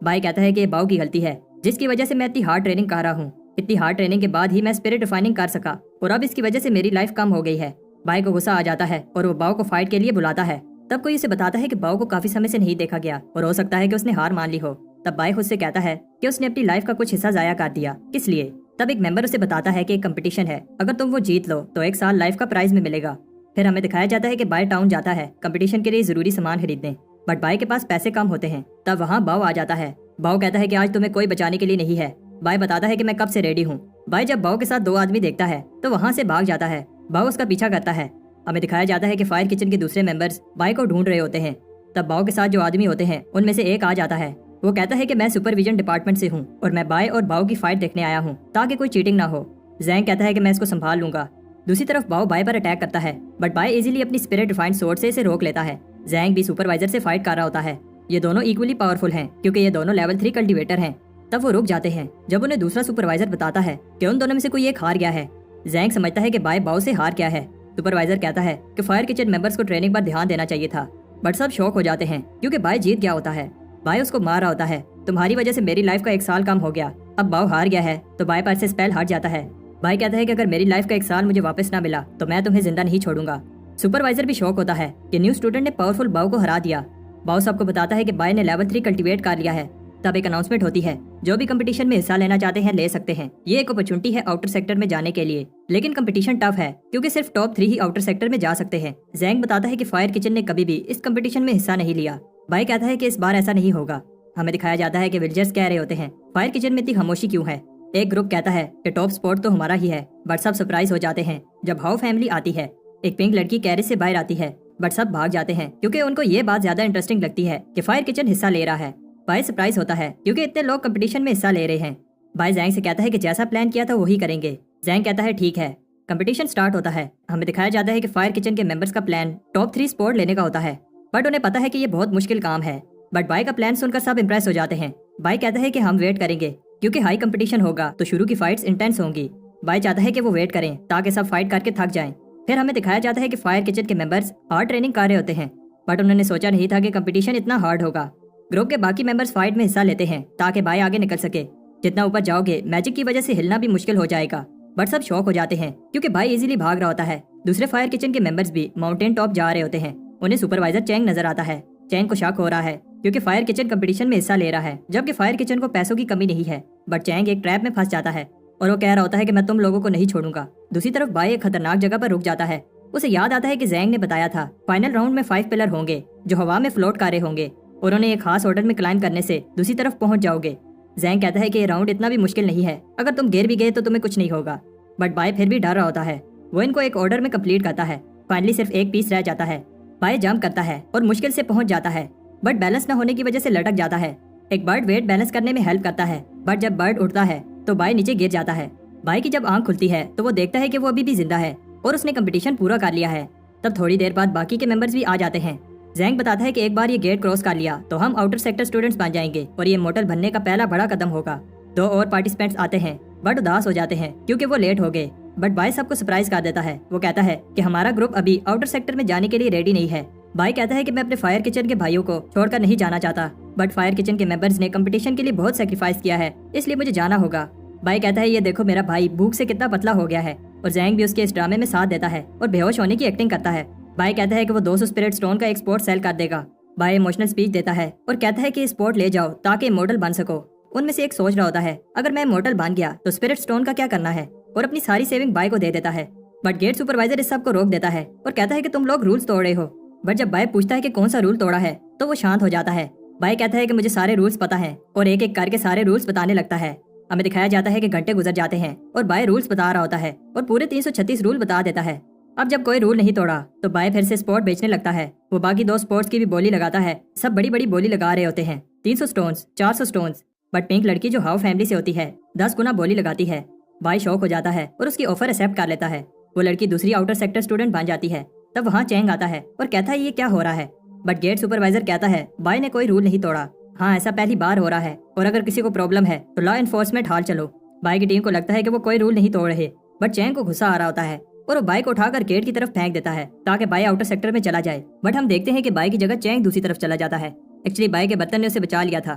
By کہتا ہے کہ یہ باؤ کی غلطی ہے جس کی وجہ سے میں اتنی ہارڈ ٹریننگ کر رہا ہوں. اتنی ہارڈ ٹریننگ کے بعد ہی میں اسپرٹ ریفائننگ کر سکا اور اب اس کی وجہ سے میری لائف کم ہو گئی ہے. بائی کو غصہ آ جاتا ہے اور وہ باؤ کو فائٹ کے لیے بلاتا ہے. تب کوئی اسے بتاتا ہے کہ باؤ کو کافی سمے سے نہیں دیکھا گیا اور ہو سکتا ہے کہ اس نے ہار مان لی ہو. تب بائی خود سے کہتا ہے کہ اس نے اپنی لائف کا کچھ حصہ ضائع کر دیا. کس لیے؟ تب ایک ممبر اسے بتاتا ہے کہ ایک کمپٹیشن ہے, اگر تم وہ جیت لو تو 1 سال لائف کا پرائز میں ملے گا. پھر ہمیں دکھایا جاتا ہے کہ بائی ٹاؤن جاتا ہے کمپٹیشن کے لیے ضروری سامان خریدنے, بٹ بائی کے پاس پیسے کم ہوتے ہیں. تب وہاں باؤ آ جاتا ہے. باؤ کہتا ہے کہ آج تمہیں کوئی بچانے کے لیے نہیں ہے. بائی بتاتا ہے کہ میں کب سے ریڈی ہوں. بائی جب باؤ کے ساتھ 2 آدمی دیکھتا ہے تو وہاں سے بھاگ جاتا ہے. باؤ اس کا پیچھا کرتا ہے. ہمیں دکھایا جاتا ہے کہ فائر کچن کے دوسرے ممبرز بائی کو ڈھونڈ رہے ہوتے ہیں. تب باؤ کے ساتھ جو آدمی ہوتے ہیں ان میں سے ایک آ جاتا ہے. وہ کہتا ہے کہ میں سپرویژن ڈپارٹمنٹ سے ہوں اور میں بائی اور باؤ کی فائٹ دیکھنے آیا ہوں تاکہ کوئی چیٹنگ نہ ہو. زینگ کہتا ہے کہ میں اس کو سنبھال لوں گا. دوسری طرف باؤ بائی پر اٹیک کرتا ہے بٹ بائی ایزیلی اپنی اسپرٹ ریفائنڈ سورڈ سے اسے روک لیتا ہے. زینگ بھی سپروائزر سے فائٹ کر رہا ہوتا ہے. یہ دونوں ایکولی پاورفل ہیں کیونکہ یہ دونوں لیول 3 کلٹیویٹر ہیں. تب وہ رک جاتے ہیں جب انہیں دوسرا سپروائزر بتاتا ہے کہ ان دونوں میں سے کوئی ایک ہار گیا ہے. زینگ سمجھتا ہے کہ بائی باؤ سے ہار گیا ہے. سپروائزر کہتا ہے کہ فائر کچن ممبرز کو ٹریننگ پر دھیان دینا چاہیے تھا, بٹ سب شوق ہو جاتے ہیں کیونکہ بائی جیت گیا ہوتا ہے. بائی اس کو مار رہا ہوتا ہے. تمہاری وجہ سے میری لائف کا 1 سال کم ہو گیا. اب باؤ ہار گیا ہے تو بائی پر سے اسپیل ہٹ جاتا ہے. بائی کہتا ہے کہ اگر میری لائف کا 1 سال مجھے واپس نہ ملا تو میں تمہیں زندہ نہیں چھوڑوں گا. سپروائزر بھی شوق ہوتا ہے کہ نیو اسٹوڈنٹ نے پاورفل باؤ کو ہرا دیا. باؤ سب کو بتاتا ہے کہ بائی نے لیول 3 کلٹیویٹ کر لیا ہے. تب ایک اناؤنسمنٹ ہوتی ہے, جو بھی کمپٹیشن میں حصہ لینا چاہتے ہیں لے سکتے ہیں. یہ ایک اپرچونٹی ہے آؤٹر سیکٹر میں جانے کے لیے, لیکن کمپٹیشن ٹف ہے کیونکہ صرف ٹاپ 3 ہی آؤٹر سیکٹر میں جا سکتے ہیں. زینگ بتاتا ہے کہ فائر کچن نے کبھی بھی اس کمپٹیشن میں حصہ نہیں لیا. بائی کہتا ہے کہ اس بار ایسا نہیں ہوگا. ہمیں دکھایا جاتا ہے کہ ویلجرز کہہ رہے ہوتے ہیں فائر کچن میں اتنی خاموشی کیوں ہے. ایک گروپ کہتا ہے کہ ٹاپ سپورٹ تو ہمارا ہی ہے, بٹ سب سرپرائز ہو جاتے ہیں جب ہاؤ فیملی آتی ہے. ایک پنک لڑکی کیرس سے باہر آتی ہے بٹ سب بھاگ جاتے ہیں کیونکہ ان کو یہ بات زیادہ انٹرسٹنگ لگتی ہے کہ فائر کچن حصہ لے رہا ہے. بائی سرپرائز ہوتا ہے کیونکہ اتنے لوگ کمپٹیشن میں حصہ لے رہے ہیں. بائی زینگ سے کہتا ہے کہ جیسا پلان کیا تھا وہی کریں گے. زینگ کہتا ہے ٹھیک ہے. کمپٹیشن سٹارٹ ہوتا ہے. ہمیں دکھایا جاتا ہے کہ فائر کچن کے ممبرز کا پلان ٹاپ 3 سپورٹ لینے کا ہوتا ہے, بٹ انہیں پتا ہے کہ یہ بہت مشکل کام ہے. بٹ بائی کا پلان سن کر سب امپریس ہو جاتے ہیں. بائی کہتا ہے کہ ہم ویٹ کریں گے کیونکہ ہائی کمپٹیشن ہوگا تو شروع کی فائٹس انٹینس ہوں گی. بائی چاہتا ہے کہ وہ ویٹ کریں تاکہ سب فائٹ کر کے تھک جائیں. پھر ہمیں دکھایا جاتا ہے کہ فائر کچن کے ممبرز ہارڈ ٹریننگ کر رہے ہوتے ہیں, بٹ انہوں نے سوچا نہیں تھا کہ کمپٹیشن اتنا ہارڈ ہوگا. گروپ کے باقی ممبرز فائٹ میں حصہ لیتے ہیں تاکہ بائی آگے نکل سکے. جتنا اوپر جاؤ گے میجک کی وجہ سے ہلنا بھی مشکل ہو جائے گا, بٹ سب شوق ہو جاتے ہیں کیونکہ بائی ایزیلی بھاگ رہا ہوتا ہے. دوسرے فائر کچن کے ممبرز بھی ماؤنٹین ٹاپ جا رہے ہوتے ہیں. انہیں سپروائزر چینگ نظر آتا ہے. چینگ کو شک ہو رہا ہے کیونکہ فائر کچن کمپٹیشن میں حصہ لے رہا ہے, جبکہ فائر کچن کو پیسوں کی کمی نہیں ہے. بٹ چینگ ایک ٹریپ میں پھنس جاتا ہے اور وہ کہہ رہا ہوتا ہے کہ میں تم لوگوں کو نہیں چھوڑوں گا. دوسری طرف بائی ایک خطرناک جگہ پر رک جاتا ہے. اسے یاد آتا ہے کہ زینگ نے بتایا تھا فائنل راؤنڈ میں 5 پلر ہوں گے جو ہوا میں فلوٹ کر رہے ہوں گے اور انہیں ایک خاص آرڈر میں کلائم کرنے سے دوسری طرف پہنچ جاؤ گے. زینگ کہتا ہے کہ یہ راؤنڈ اتنا بھی مشکل نہیں ہے, اگر تم گر بھی گئے تو تمہیں کچھ نہیں ہوگا. بٹ بائی پھر بھی ڈر رہا ہوتا ہے. وہ ان کو ایک آرڈر میں کمپلیٹ کرتا ہے. فائنلی صرف ایک پیس رہ جاتا ہے. بائی جمپ کرتا ہے اور مشکل سے پہنچ جاتا ہے, بٹ بیلنس نہ ہونے کی وجہ سے لٹک جاتا ہے. ایک برڈ ویٹ بیلنس کرنے میں ہیلپ کرتا ہے, بٹ جب برڈ اڑتا ہے تو بائی نیچے گر جاتا ہے. بائی کی جب آنکھ کھلتی ہے تو وہ دیکھتا ہے کہ وہ ابھی بھی زندہ ہے اور اس نے کمپٹیشن پورا کر لیا ہے. تب تھوڑی دیر بعد باقی کے ممبرز بھی آ جاتے ہیں. زینگ بتاتا ہے کہ ایک بار یہ گیٹ کراس کر لیا تو ہم آؤٹر سیکٹر اسٹوڈنٹس بن جائیں گے اور یہ مورٹل بننے کا پہلا بڑا قدم ہوگا. 2 اور پارٹیسپینٹس آتے ہیں بٹ اداس ہو جاتے ہیں کیونکہ وہ لیٹ ہو گئے. بٹ بائی سب کو سرپرائز کر دیتا ہے. وہ کہتا ہے کہ ہمارا گروپ ابھی آؤٹر سیکٹر میں جانے کے لیے ریڈی نہیں ہے. بائی کہتا ہے کہ میں اپنے فائر کچن کے بھائیوں کو چھوڑ کر نہیں جانا چاہتا, بٹ فائر کچن کے ممبرز نے کمپٹیشن کے لیے بہت سیکریفائس کیا ہے, اس لیے مجھے جانا ہوگا. بائی کہتا ہے یہ دیکھو میرا بھائی بھوک سے کتنا پتلا ہو گیا ہے, اور زینگ بھی اس کے اس ڈرامے میں ساتھ دیتا ہے اور بے ہوش ہونے کی ایکٹنگ کرتا ہے. بائی کہتا ہے کہ وہ 200 اسپرٹ اسٹون کا ایک سپورٹ سیل کر دے گا. بائی ایموشنل اسپیچ دیتا ہے اور کہتا ہے کہ سپورٹ لے جاؤ تاکہ امورٹل بن سکو. ان میں سے ایک سوچ رہا ہوتا ہے اگر میں امورٹل بن گیا تو اسپرٹ اسٹون کا کیا کرنا ہے, اور اپنی ساری سیونگ بائی کو دے دیتا ہے. بٹ گیٹ سپروائزر اس سب کو روک دیتا ہے اور کہتا ہے کہ تم لوگ رولز توڑ رہے ہو. بٹ جب بائی پوچھتا ہے کہ کون سا رول توڑا ہے تو وہ شانت ہو جاتا ہے. بائی کہتا ہے کہ مجھے سارے رولز پتا ہیں اور ایک ایک کر کے سارے رولز بتانے لگتا ہے. ہمیں دکھایا جاتا ہے کہ گھنٹے گزر جاتے ہیں اور بائی رولز بتا رہا ہوتا ہے اور پورے 336 رول بتا دیتا ہے. اب جب کوئی رول نہیں توڑا تو بائی پھر سے سپورٹ بیچنے لگتا ہے. وہ باقی 2 سپورٹس کی بھی بولی لگاتا ہے. سب بڑی بڑی بولی لگا رہے ہوتے ہیں, 300 سٹونز, 400 سٹونز. بٹ پنک لڑکی جو ہاؤ فیملی سے ہوتی ہے 10 گنا بولی لگاتی ہے. بائی شوق ہو جاتا ہے اور اس کی آفر ایکسپٹ کر لیتا ہے. وہ لڑکی دوسری آؤٹر سیکٹر اسٹوڈنٹ بن جاتی ہے. تب وہاں چینگ آتا ہے اور کہتا ہے یہ کیا ہو رہا ہے. بٹ گیٹ سپروائزر کہتا ہے بائی نے کوئی رول نہیں توڑا, ہاں ایسا پہلی بار ہو رہا ہے, اور اگر کسی کو پرابلم ہے تو لا انفورسمنٹ ہال چلو. بائی کی ٹیم کو لگتا ہے کہ وہ کوئی رول نہیں توڑ رہے, بٹ چینگ کو غصہ آ رہا ہوتا ہے اور وہ بائی کو اٹھا کر گیٹ کی طرف پھینک دیتا ہے تاکہ بائی آؤٹر سیکٹر میں چلا جائے. بٹ ہم دیکھتے ہیں کہ بائی کی جگہ چینگ دوسری طرف چلا جاتا ہے. ایکچولی بائی کے برتن نے اسے بچا لیا تھا.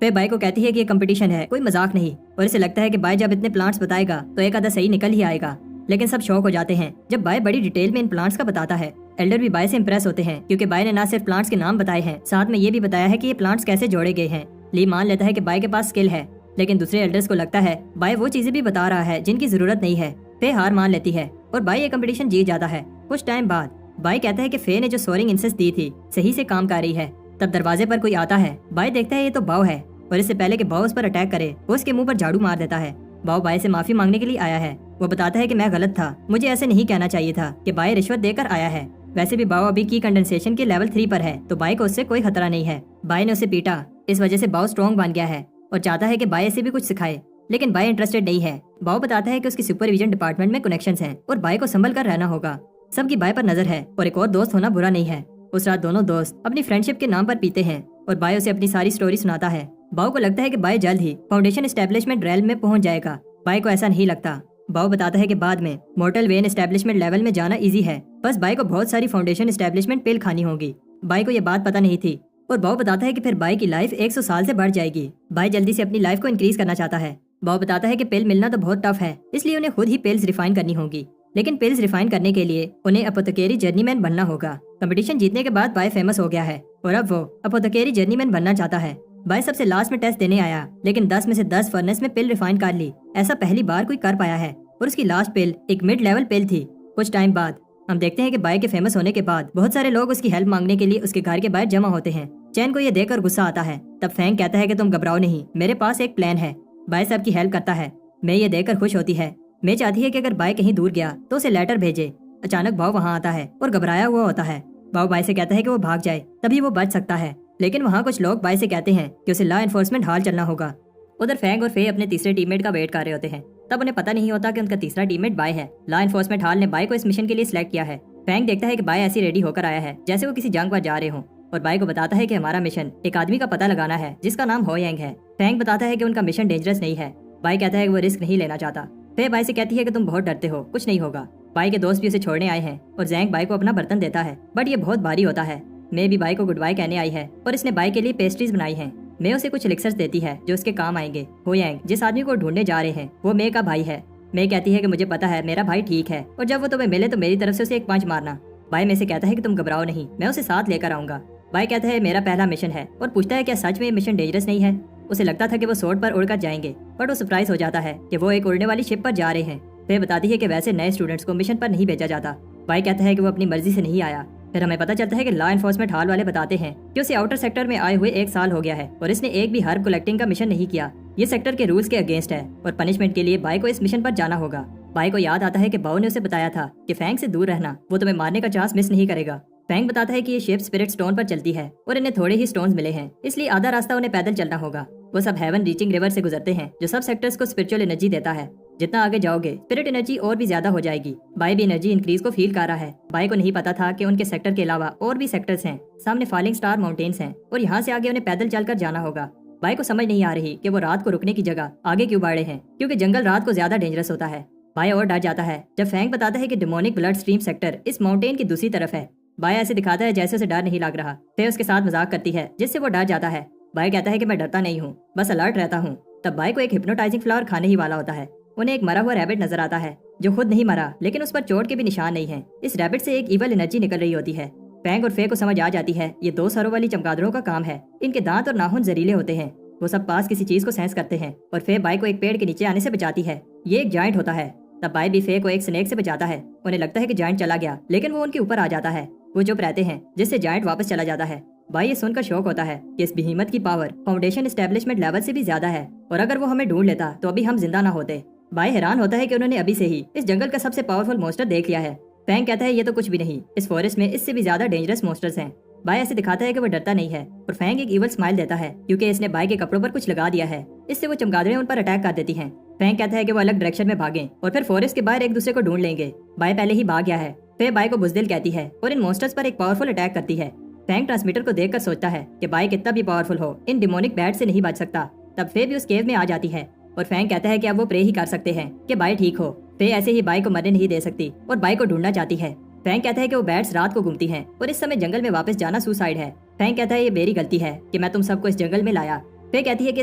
فے بائی کو کہتی ہے کہ یہ کمپٹیشن ہے، کوئی مذاق نہیں، اور اسے لگتا ہے کہ بائی جب اتنے پلانٹس بتائے گا تو ایک آدھا صحیح نکل ہی آئے گا، لیکن سب شوق ہو جاتے ہیں جب بائی بڑی ڈیٹیل میں ان پلانٹس کا بتاتا ہے۔ ایلڈر بھی بائی سے امپریس ہوتے ہیں کیونکہ بائی نے نہ صرف پلانٹس کے نام بتائے ہیں، ساتھ میں یہ بھی بتایا ہے کہ یہ پلانٹس کیسے جوڑے گئے ہیں۔ لی مان لیتا ہے کہ بائی کے پاس اسکل ہے، لیکن دوسرے ایلڈرز کو لگتا ہے بائی وہ چیزیں بھی بتا رہا ہے جن کی ضرورت نہیں ہے۔ فے ہار مان لیتی ہے اور بائی یہ کمپٹیشن جیت جاتا ہے۔ کچھ ٹائم بعد بائی کہتا ہے کہ فے نے جو سورنگ انسس دی تھی صحیح سے کام کر رہی ہے۔ تب دروازے پر کوئی آتا ہے، بائی دیکھتا ہے یہ تو باؤ ہے، اور اس سے پہلے کہ باؤ اس پر اٹیک کرے وہ اس کے منہ پر جھاڑو مار دیتا ہے۔ باؤ بائی سے معافی مانگنے کے لیے آیا ہے، وہ بتاتا ہے کہ میں غلط تھا، مجھے ایسے نہیں کہنا چاہیے تھا کہ بائی رشوت دے کر آیا ہے۔ ویسے بھی باؤ ابھی کی کنڈنسیشن کے لیول 3 پر ہے تو بائی کو اس سے کوئی خطرہ نہیں ہے۔ بائی نے اسے پیٹا، اس وجہ سے باؤ اسٹرانگ بن گیا ہے اور چاہتا ہے کہ بائی اسے بھی کچھ سکھائے، لیکن بائی انٹرسٹڈ نہیں ہے۔ باؤ بتاتا ہے کہ اس کی سپرویژن ڈپارٹمنٹ میں کنیکشنز ہیں اور بائی کو سنبھل کر رہنا ہوگا۔ سب کی بائی پر نظر ہے اور ایک اور دوست ہونا برا نہیں ہے۔ اس رات دونوں دوست اپنی فرینڈشپ کے نام پر پیتے ہیں اور بائی اسے اپنی ساری سٹوری سناتا ہے۔ باؤ کو لگتا ہے کہ بائی جلد ہی فاؤنڈیشن اسٹیبلشمنٹ ریل میں پہنچ جائے گا۔ بائی کو ایسا نہیں لگتا۔ باؤ بتاتا ہے کہ بعد میں مورٹل وین اسٹیبلشمنٹ لیول میں جانا ایزی ہے، بس بائی کو بہت ساری فاؤنڈیشن اسٹیبلشمنٹ پل کھانی ہوگی۔ بائی کو یہ بات پتہ نہیں تھی اور باؤ بتاتا ہے کہ پھر بائی کی لائف 100 سال سے بڑھ جائے گی۔ بائی جلدی سے اپنی لائف کو انکریز کرنا چاہتا ہے۔ باؤ بتاتا ہے کہ پل ملنا تو بہت ٹف ہے، اس لیے انہیں خود ہی پلز ریفائن کرنی ہوگی، لیکن پلز ریفائن کرنے کے لیے انہیں اپوتھیکری جرنی مین بننا ہوگا۔ کمپٹیشن جیتنے کے بعد بائی فیمس ہو گیا ہے اور اب وہ اپوتھیکری جرنی مین بننا چاہتا ہے۔ بائی سب سے لاسٹ میں ٹیسٹ دینے آیا، لیکن 10 میں سے 10 فرنس میں پل ریفائن کر لی۔ ایسا پہلی بار کوئی کر پایا ہے اور اس کی لاسٹ پل ایک مڈ لیول پل تھی۔ کچھ ٹائم بعد ہم دیکھتے ہیں کہ بائی کے فیمس ہونے کے بعد بہت سارے لوگ اس کی ہیلپ مانگنے کے لیے اس کے گھر کے باہر جمع ہوتے ہیں۔ چین کو یہ دیکھ کر غصہ آتا ہے، تب فینگ کہتا ہے کہ تم گھبراؤ نہیں، میرے پاس ایک پلان ہے۔ بائی سب کی ہیلپ کرتا ہے۔ میں یہ دیکھ کر خوش ہوتی ہے۔ میں چاہتی ہے کہ اگر بائی کہیں دور گیا تو اسے لیٹر بھیجے۔ اچانک باؤ وہاں آتا ہے اور گھبرایا ہوا ہوتا ہے۔ باؤ بائی سے کہتا ہے کہ وہ بھاگ جائے، تبھی وہ بچ سکتا ہے، لیکن وہاں کچھ لوگ بائی سے کہتے ہیں کہ اسے لا انفورسمنٹ ہال چلنا ہوگا۔ ادھر فینگ اور فے اپنے تیسرے ٹیم میٹ کا ویٹ کر رہے ہوتے ہیں، تب انہیں پتہ نہیں ہوتا کہ ان کا تیسرا ٹیم میٹ بائی ہے۔ لا انفورسمنٹ ہال نے بائی کو اس مشن کے لیے سلیکٹ کیا ہے۔ فینگ دیکھتا ہے کہ بائی ایسی ریڈی ہو کر آیا ہے جیسے وہ کسی جنگ پر جا رہے ہوں، اور بائی کو بتاتا ہے کہ ہمارا مشن ایک آدمی کا پتہ لگانا ہے جس کا نام ہو ینگ ہے۔ فینگ بتاتا ہے کہ ان کا مشن ڈینجرس نہیں ہے۔ بائی کہتا ہے کہ وہ رسک نہیں لینا چاہتا۔ فے بائی سے کہتی ہے کہ تم بہت ڈرتے ہو، کچھ نہیں ہوگا۔ بائی کے دوست بھی اسے چھوڑنے آئے ہیں اور زینگ بائی کو اپنا برتن دیتا ہے، بٹ یہ بہت بھاری ہوتا ہے۔ میں بھی بائی کو گڈ بائی کہنے آئی ہے اور اس نے بائی کے لیے پیسٹریز بنائی ہیں۔ میں اسے کچھ الیکسرز دیتی ہے جو اس کے کام آئیں گے۔ ہو ینگ جس آدمی کو ڈھونڈنے جا رہے ہیں وہ مے کا بھائی ہے۔ میں کہتی ہے کہ مجھے پتا ہے میرا بھائی ٹھیک ہے، اور جب وہ تمہیں ملے تو میری طرف سے اسے ایک پانچ مارنا۔ بائی میں سے کہتا ہے کہ تم گھبراؤ نہیں، میں اسے ساتھ لے کر آؤں گا۔ بائی کہتا ہے میرا پہلا مشن ہے اور پوچھتا ہے کیا سچ میں یہ مشن ڈینجرس نہیں ہے۔ اسے لگتا تھا کہ وہ سوٹ پر اڑ کر جائیں گے، بٹ وہ سرپرائز ہو جاتا ہے کہ وہ ایک اڑنے والی شپ پر جا رہے ہیں۔ فے بتاتی ہے کہ ویسے نئے اسٹوڈنٹس کو مشن پر نہیں بھیجا جاتا۔ بائی کہتا ہے کہ وہ اپنی مرضی سے نہیں آیا۔ پھر ہمیں پتہ چلتا ہے کہ لا انفورسمنٹ ہال والے بتاتے ہیں کہ اسے آؤٹر سیکٹر میں آئے ہوئے 1 سال ہو گیا ہے اور اس نے ایک بھی ہرب کلیکٹنگ کا مشن نہیں کیا۔ یہ سیکٹر کے رولز کے اگینسٹ ہے اور پنشمنٹ کے لیے بائی کو اس مشن پر جانا ہوگا۔ بائی کو یاد آتا ہے کہ باؤ نے اسے بتایا تھا کہ فینگ سے دور رہنا، وہ تمہیں مارنے کا چانس مس نہیں کرے گا۔ فینگ بتاتا ہے کہ یہ شپ اسپرٹ سٹون پر چلتی ہے اور انہیں تھوڑے ہی سٹونز ملے ہیں، اس لیے آدھا راستہ انہیں پیدل چلنا ہوگا۔ وہ سب ہیون ریچنگ ریور سے گزرتے ہیں جو سب سیکٹرز کو اسپرچول انرجی دیتا ہے۔ جتنا آگے جاؤ گے اسپرٹ انرجی اور بھی زیادہ ہو جائے گی۔ بائی بھی انرجی انکریز کو فیل کر رہا ہے۔ بائی کو نہیں پتا تھا کہ ان کے سیکٹر کے علاوہ اور بھی سیکٹرز ہیں، سامنے فالنگ سٹار ماؤنٹینز ہیں اور یہاں سے آگے انہیں پیدل چل کر جانا ہوگا۔ بائی کو سمجھ نہیں آ رہی کہ وہ رات کو رکنے کی جگہ آگے کیوں بڑھے ہیں، کیونکہ جنگل رات کو زیادہ ڈینجرس ہوتا ہے۔ بائی اور ڈر جاتا ہے جب فینگ بتاتا ہے کہ ڈیمونک بلڈ سٹریم سیکٹر اس ماؤنٹین کی دوسری طرف ہے۔ بائی ایسے دکھاتا ہے جیسے اسے ڈر نہیں لگ رہا۔ پھر اس کے ساتھ مذاق کرتی ہے جس سے وہ ڈر جاتا ہے۔ بائی کہتا ہے کہ میں ڈرتا نہیں ہوں، بس الرٹ رہتا ہوں۔ تب بائی کو ایک ہپنوٹائزنگ فلاور کھانے ہی والا ہوتا ہے۔ انہیں ایک مرا ہوا ریبٹ نظر آتا ہے جو خود نہیں مرا، لیکن اس پر چوٹ کے بھی نشان نہیں ہیں۔ اس ریبٹ سے ایک ایول انرجی نکل رہی ہوتی ہے۔ فینگ اور فے کو سمجھ آ جاتی ہے یہ 2 سروں والی چمگادڑوں کا کام ہے۔ ان کے دانت اور ناخن زہریلے ہوتے ہیں۔ وہ سب پاس کسی چیز کو سینس کرتے ہیں اور فے بائی کو ایک پیڑ کے نیچے آنے سے بچاتی ہے۔ یہ ایک جائنٹ ہوتا ہے۔ تب بائی بھی فے کو ایک سنیک سے بچاتا ہے۔ انہیں لگتا ہے کہ جائنٹ چلا گیا، لیکن وہ ان کے اوپر آ جاتا ہے۔ وہ چپ رہتے ہیں جس سے جائنٹ واپس چلا جاتا ہے۔ بائی یہ سن کر شوق ہوتا ہے کہ اس بہیمت کی پاور فاؤنڈیشن اسٹیبلشمنٹ لیول سے بھی زیادہ ہے، اور اگر وہ ہمیں ڈھونڈ لیتا تو ابھی ہم زندہ نہ ہوتے۔ بائی حیران ہوتا ہے کہ انہوں نے ابھی سے ہی اس جنگل کا سب سے پاورفل مونسٹر دیکھ لیا ہے۔ فینگ کہتا ہے یہ تو کچھ بھی نہیں، اس فورسٹ میں اس سے بھی زیادہ ڈینجرس مونسٹرز ہیں۔ بائی ایسے دکھاتا ہے کہ وہ ڈرتا نہیں ہے اور فینگ ایک ایول اسمائل دیتا ہے کیونکہ اس نے بائی کے کپڑوں پر کچھ لگا دیا ہے۔ اس سے وہ چمگادڑیں ان پر اٹیک کر دیتی ہیں۔ فینگ کہتا ہے کہ وہ الگ ڈائریکشن میں بھاگیں اور پھر فورسٹ کے باہر ایک دوسرے کو ڈھونڈ لیں گے۔ بائی پہلے ہی بھاگ گیا ہے۔ پھر بائی کو بزدل کہتی ہے اور ان مونسٹرز پر ایک پاورفل اٹیک کرتی ہے۔ فینگ ٹرانسمیٹر کو دیکھ کر سوچتا ہے کہ بائی کتنا بھی پاورفل ہو ان ڈیمونک بیٹ سے نہیں بچ سکتا۔ تب فے بھی اس کیو میں آ جاتی ہے اور فینگ کہتا ہے کہ اب وہ پرے ہی کر سکتے ہیں کہ بائی ٹھیک ہو۔ فے ایسے ہی بائی کو مرنے نہیں دے سکتی اور بائی کو ڈھونڈنا چاہتی ہے۔ فینگ کہتا ہے کہ وہ بیٹس رات کو گھومتی ہیں اور اس سمے جنگل میں واپس جانا سوسائڈ ہے۔ فینگ کہتا ہے یہ میری غلطی ہے کہ میں تم سب کو اس جنگل میں لایا۔ فے کہتی ہے کہ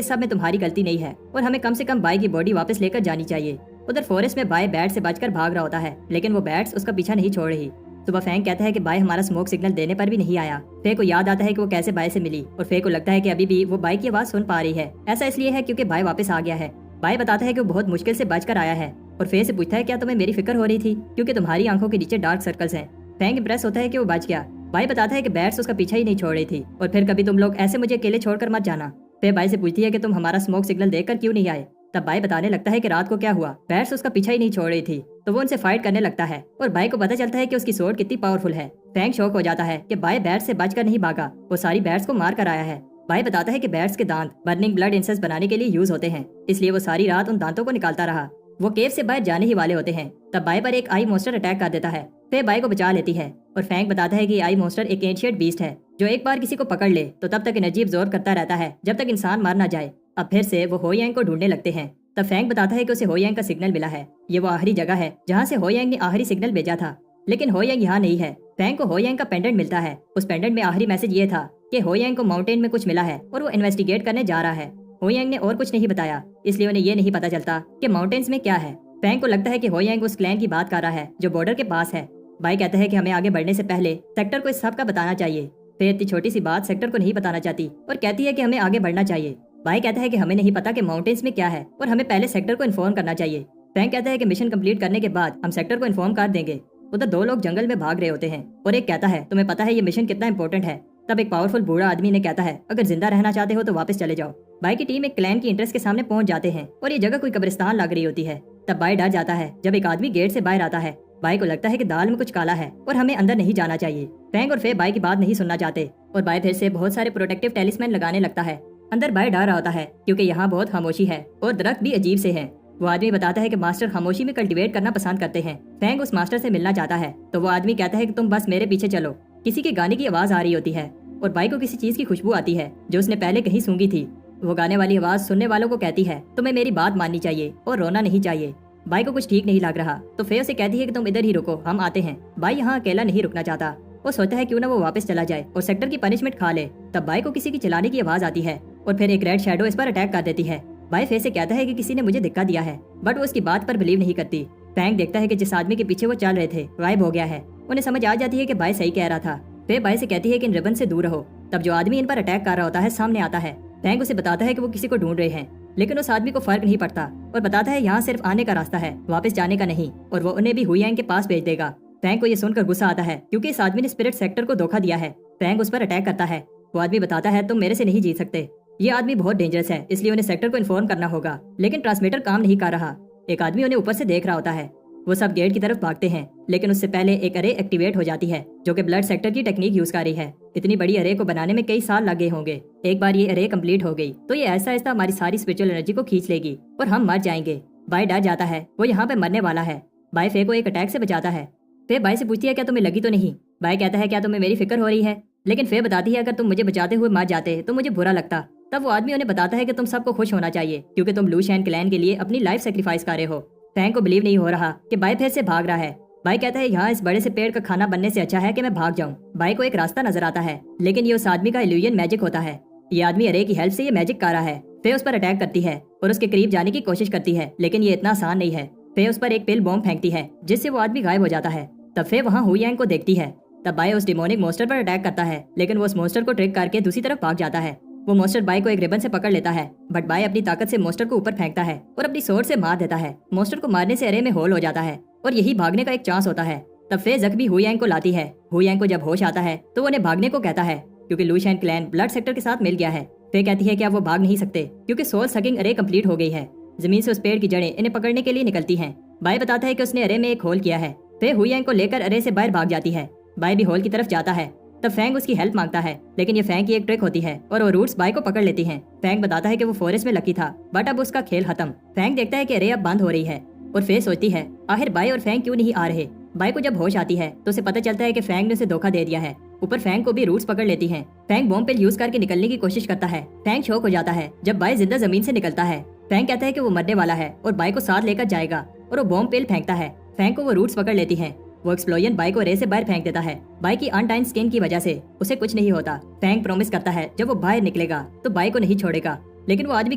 سب میں تمہاری غلطی نہیں ہے اور ہمیں کم سے کم بائی کی باڈی واپس لے کر جانی چاہیے۔ ادھر فورسٹ میں بائی بیٹ سے بچ کر بھاگ رہا ہوتا ہے لیکن وہ بیٹس اس کا پیچھا نہیں چھوڑ رہی۔ صبح فینگ کہتا ہے کہ بائی ہمارا اسموک سگنل دینے پر بھی نہیں آیا۔ فے کو یاد آتا ہے کہ وہ کیسے بائی سے ملی اور فے کو لگتا ہے کہ ابھی بھی وہ بائی کی آواز سن پا رہی ہے۔ ایسا اس لیے ہے کیونکہ بائی واپس آ گیا ہے۔ بائی بتاتا ہے کہ وہ بہت مشکل سے بچ کر آیا ہے اور فے سے پوچھتا ہے کیا تمہیں میری فکر ہو رہی تھی کیونکہ تمہاری آنکھوں کے نیچے ڈارک سرکلز ہیں۔ فینگ امپریس ہوتا ہے کہ وہ بچ گیا۔ بائی بتاتا ہے کہ بیٹس اس کا پیچھا ہی نہیں چھوڑ رہی تھی اور پھر کبھی تم لوگ ایسے مجھے اکیلے چھوڑ کر مت جانا۔ فے بائی سے پوچھتی ہے کہ تم ہمارا اسموک سگنل دیکھ کر کیوں نہیں آئے۔ تب بائی بتانے لگتا ہے کہ رات کو کیا ہوا، بیٹس اس کا پیچھا ہی نہیں چھوڑ رہی تھی تو وہ ان سے فائٹ کرنے لگتا ہے اور بائی کو پتہ چلتا ہے کہ اس کی سوڈ کتنی پاورفل ہے۔ فینگ شوک ہو جاتا ہے کہ بائی بیٹس سے بچ کر نہیں بھاگا، وہ ساری بیٹس کو مار کر آیا ہے۔ بائی بتاتا ہے کہ بیٹس کے دانت برننگ بلڈ انسنس بنانے کے لیے یوز ہوتے ہیں، اس لیے وہ ساری رات ان دانتوں کو نکالتا رہا۔ وہ کیو سے باہر جانے ہی والے ہوتے ہیں تب بائی پر ایک آئی مونسٹر اٹیک کر دیتا ہے۔ فے بائی کو بچا لیتی ہے اور فینگ بتاتا ہے کہ یہ آئی مونسٹر ایک اینشینٹ بیسٹ ہے جو ایک بار کسی کو پکڑ لے تو تب تک انرجی ابزورب کرتا رہتا ہے جب تک انسان مار نہ جائے۔ اب پھر سے وہ ہو یانگ کو ڈھونڈنے لگتے ہیں۔ تب فینگ بتاتا ہے کہ اسے ہو یانگ کا سگنل ملا ہے، یہ وہ آخری جگہ ہے جہاں سے ہو یانگ نے آخری سگنل بھیجا تھا، لیکن ہو یانگ یہاں نہیں ہے۔ فینگ کو ہو یانگ کا پینڈنٹ ملتا ہے، اس پینڈنٹ میں آخری میسج یہ تھا کہ ہو یانگ کو ماؤنٹین میں کچھ ملا ہے اور وہ انویسٹیگیٹ کرنے جا رہا ہے۔ ہو یانگ نے اور کچھ نہیں بتایا اس لیے انہیں یہ نہیں پتا چلتا کہ ماؤنٹینز میں کیا ہے۔ فینگ کو لگتا ہے کہ ہو یانگ اس کلین کی بات کر رہا ہے جو بارڈر کے پاس ہے۔ بائی کہتا ہے کہ ہمیں آگے بڑھنے سے پہلے سیکٹر کو اس سب کا بتانا چاہیے۔ پھر اتنی چھوٹی سی بات سیکٹر کو نہیں بتانا چاہتی اور کہتی ہے کہ ہمیں آگے بڑھنا چاہیے۔ بائی کہتا ہے کہ ہمیں نہیں پتا کہ ماؤنٹینز میں کیا ہے اور ہمیں پہلے سیکٹر کو انفارم کرنا چاہیے۔ فینگ کہتا ہے کہ مشن کمپلیٹ کرنے کے بعد ہم سیکٹر کو انفارم کر دیں گے۔ ادھر دو لوگ جنگل میں بھاگ رہے ہوتے ہیں اور ایک کہتا ہے تمہیں پتا ہے یہ مشن کتنا امپورٹنٹ ہے۔ تب ایک پاورفل بوڑھا آدمی نے کہتا ہے اگر زندہ رہنا چاہتے ہو تو واپس چلے جاؤ۔ بائی کی ٹیم ایک کلین کی انٹرسٹ کے سامنے پہنچ جاتے ہیں اور یہ جگہ کوئی قبرستان لگ رہی ہوتی ہے۔ تب بائی ڈر جاتا ہے جب ایک آدمی گیٹ سے باہر آتا ہے۔ بائی کو لگتا ہے کہ دال میں کچھ کالا ہے اور ہمیں اندر نہیں جانا چاہیے۔ فینگ اور فے بائی کی بات نہیں سننا چاہتے اور بائی پھر سے بہت سارے پروٹیکٹیو ٹیلیسمین لگانے لگتا ہے۔ اندر بائی ڈر رہا ہوتا ہے کیونکہ یہاں بہت خاموشی ہے اور درخت بھی عجیب سے ہیں۔ وہ آدمی بتاتا ہے کہ ماسٹر خاموشی میں کلٹیویٹ کرنا پسند کرتے ہیں۔ فینگ اس ماسٹر سے ملنا چاہتا ہے تو وہ آدمی کہتا ہے کہ تم بس میرے پیچھے چلو۔ کسی کے گانے کی آواز آ رہی ہوتی ہے اور بائی کو کسی چیز کی خوشبو آتی ہے جو اس نے پہلے کہیں سونگھی تھی۔ وہ گانے والی آواز سننے والوں کو کہتی ہے تمہیں میری بات ماننی چاہیے اور رونا نہیں چاہیے۔ بائی کو کچھ ٹھیک نہیں لگ رہا تو فے اسے کہتی ہے کہ تم ادھر ہی رکو، ہم آتے ہیں۔ بائی یہاں اکیلا نہیں رکنا چاہتا، وہ سوچتا ہے کیوں نہ وہ واپس چلا جائے اور سیکٹر کی پنشمنٹ کھا لے۔ تب بائی کو کسی کی چلانے کی آواز آتی ہے اور پھر ایک ریڈ شیڈو اس پر اٹیک کر دیتی ہے۔ بائی فے سے کہتا ہے کہ کسی نے مجھے دھکا دیا ہے بٹ وہ اس کی بات پر بلیو نہیں کرتی۔ فینگ دیکھتا ہے کہ جس آدمی کے پیچھے وہ چل رہے تھے غائب ہو گیا ہے، انہیں سمجھ آ جاتی ہے کہ بائی صحیح کہہ رہا تھا۔ فے بائی سے کہتی ہے کہ ان ریبن سے دور رہو۔ تب جو آدمی ان پر اٹیک کر رہا ہوتا ہے سامنے آتا ہے۔ فینگ اسے بتاتا ہے کہ وہ کسی کو ڈھونڈ رہے ہیں لیکن اس آدمی کو فرق نہیں پڑتا اور بتاتا ہے یہاں صرف آنے کا راستہ ہے، واپس جانے کا نہیں، اور وہ انہیں بھی ہو یانگ کے پاس بھیج دے گا۔ فینگ کو یہ سن کر غصہ آتا ہے کیونکہ اس آدمی نے اسپرٹ سیکٹر کو دھوکا دیا ہے۔ فینگ اس پر اٹیک کرتا ہے۔ وہ آدمی بتاتا ہے تم میرے سے نہیں جیت سکتے، یہ آدمی بہت ڈینجرس ہے اس لیے انہیں سیکٹر کو انفارم کرنا ہوگا، لیکن ٹرانسمیٹر کام نہیں کر رہا۔ ایک آدمی انہیں اوپر سے دیکھ رہا ہوتا ہے۔ وہ سب گیٹ کی طرف بھاگتے ہیں لیکن اس سے پہلے ایک ارے ایکٹیویٹ ہو جاتی ہے جو کہ بلڈ سیکٹر کی ٹیکنیک یوز کر رہی ہے۔ اتنی بڑی ارے کو بنانے میں کئی سال لگے ہوں گے۔ ایک بار یہ ارے کمپلیٹ ہو گئی تو یہ ایسا ایسا ہماری ساری اسپرچل انرجی کو کھینچ لے گی اور ہم مر جائیں گے۔ بائی ڈر جاتا ہے، وہ یہاں پہ مرنے والا ہے۔ بائی فے کو ایک اٹیک سے بچاتا ہے۔ فے بائی سے پوچھتی ہے کیا تمہیں لگی تو نہیں؟ بائی کہتا ہے کیا تمہیں میری فکر ہو رہی ہے؟ لیکن فے بتاتی ہے اگر تم مجھے بچاتے ہوئے مر جاتے تو مجھے برا لگتا۔ تب وہ آدمی انہیں بتاتا ہے کہ تم سب کو خوش ہونا چاہیے کیونکہ تم لو شین کلین کے لیے اپنی لائف سیکریفائس کر رہے ہو۔ فینگ کو بلیو نہیں ہو رہا کہ بائی پھر سے بھاگ رہا ہے۔ بائی کہتا ہے یہاں اس بڑے سے پیڑ کا کھانا بننے سے اچھا ہے کہ میں بھاگ جاؤں۔ بائی کو ایک راستہ نظر آتا ہے لیکن یہ اس آدمی کا ایلیوژن میجک ہوتا ہے۔ یہ آدمی ارے کی ہیلپ سے یہ میجک کر رہا ہے۔ فے اس پر اٹیک کرتی ہے اور اس کے قریب جانے کی کوشش کرتی ہے لیکن یہ اتنا آسان نہیں ہے۔ فے اس پر ایک پل بوم پھینکتی ہے جس سے وہ آدمی غائب ہو جاتا ہے۔ تب فے وہاں ہو یانگ کو دیکھتی ہے۔ تب بائی اس ڈیمونک مونسٹر پر اٹیک کرتا ہے لیکن وہ اس مونسٹر کو ٹرک کر کے دوسری طرف بھاگ جاتا ہے۔ وہ مونسٹر بائی کو ایک ریبن سے پکڑ لیتا ہے بٹ بائی اپنی طاقت سے مونسٹر کو اوپر پھینکتا ہے اور اپنی سوڈ سے مار دیتا ہے۔ مونسٹر کو مارنے سے ارے میں ہول ہو جاتا ہے اور یہی بھاگنے کا ایک چانس ہوتا ہے۔ تب فے زخمی ہو یانگ کو لاتی ہے۔ ہو یانگ کو جب ہوش آتا ہے تو وہ انہیں بھاگنے کو کہتا ہے کیونکہ لو شین کلین بلڈ سیکٹر کے ساتھ مل گیا ہے۔ فے کہتی ہے کہ اب وہ بھاگ نہیں سکتے کیونکہ سول سکنگ ارے کمپلیٹ ہو گئی ہے۔ زمین سے اس پیڑ کی جڑیں انہیں پکڑنے کے لیے نکلتی ہیں۔ بائی بتاتا ہے کہ اس نے ارے میں ایک ہول کیا ہے۔ فے ہو یانگ کو لے کر ارے سے باہر بھاگ جاتی ہے۔ بائی بھی ہول کی طرف جاتا ہے۔ تب فینگ اس کی ہیلپ مانگتا ہے لیکن یہ فینگ کی ایک ٹرک ہوتی ہے اور وہ روٹس بائی کو پکڑ لیتی ہیں۔ فینگ بتاتا ہے کہ وہ فورسٹ میں لکی تھا بٹ اب اس کا کھیل ختم۔ فینگ دیکھتا ہے کہ ارے اب بند ہو رہی ہے اور فے سوچتی ہے آخر بائی اور فینگ کیوں نہیں آ رہے۔ بائی کو جب ہوش آتی ہے تو اسے پتہ چلتا ہے کہ فینگ نے اسے دھوکا دے دیا ہے۔ اوپر فینگ کو بھی روٹس پکڑ لیتی ہیں۔ فینگ بوم پل یوز کر کے نکلنے کی کوشش کرتا ہے۔ فینگ شوک ہو جاتا ہے جب بائی زندہ زمین سے نکلتا ہے۔ فینگ کہتا ہے کہ وہ مرنے والا ہے اور بائی کو ساتھ لے کر جائے گا اور وہ بوم پل پھینکتا ہے۔ فینگ کو وہ روٹس پکڑ لیتی ہیں۔ وہ ایکسپلوژن بائی کو رے سے باہر پھینک دیتا ہے۔ بائی کی انٹائن سکن کی وجہ سے اسے کچھ نہیں ہوتا۔ فینگ پرومس کرتا ہے جب وہ باہر نکلے گا تو بائی کو نہیں چھوڑے گا۔ لیکن وہ آدمی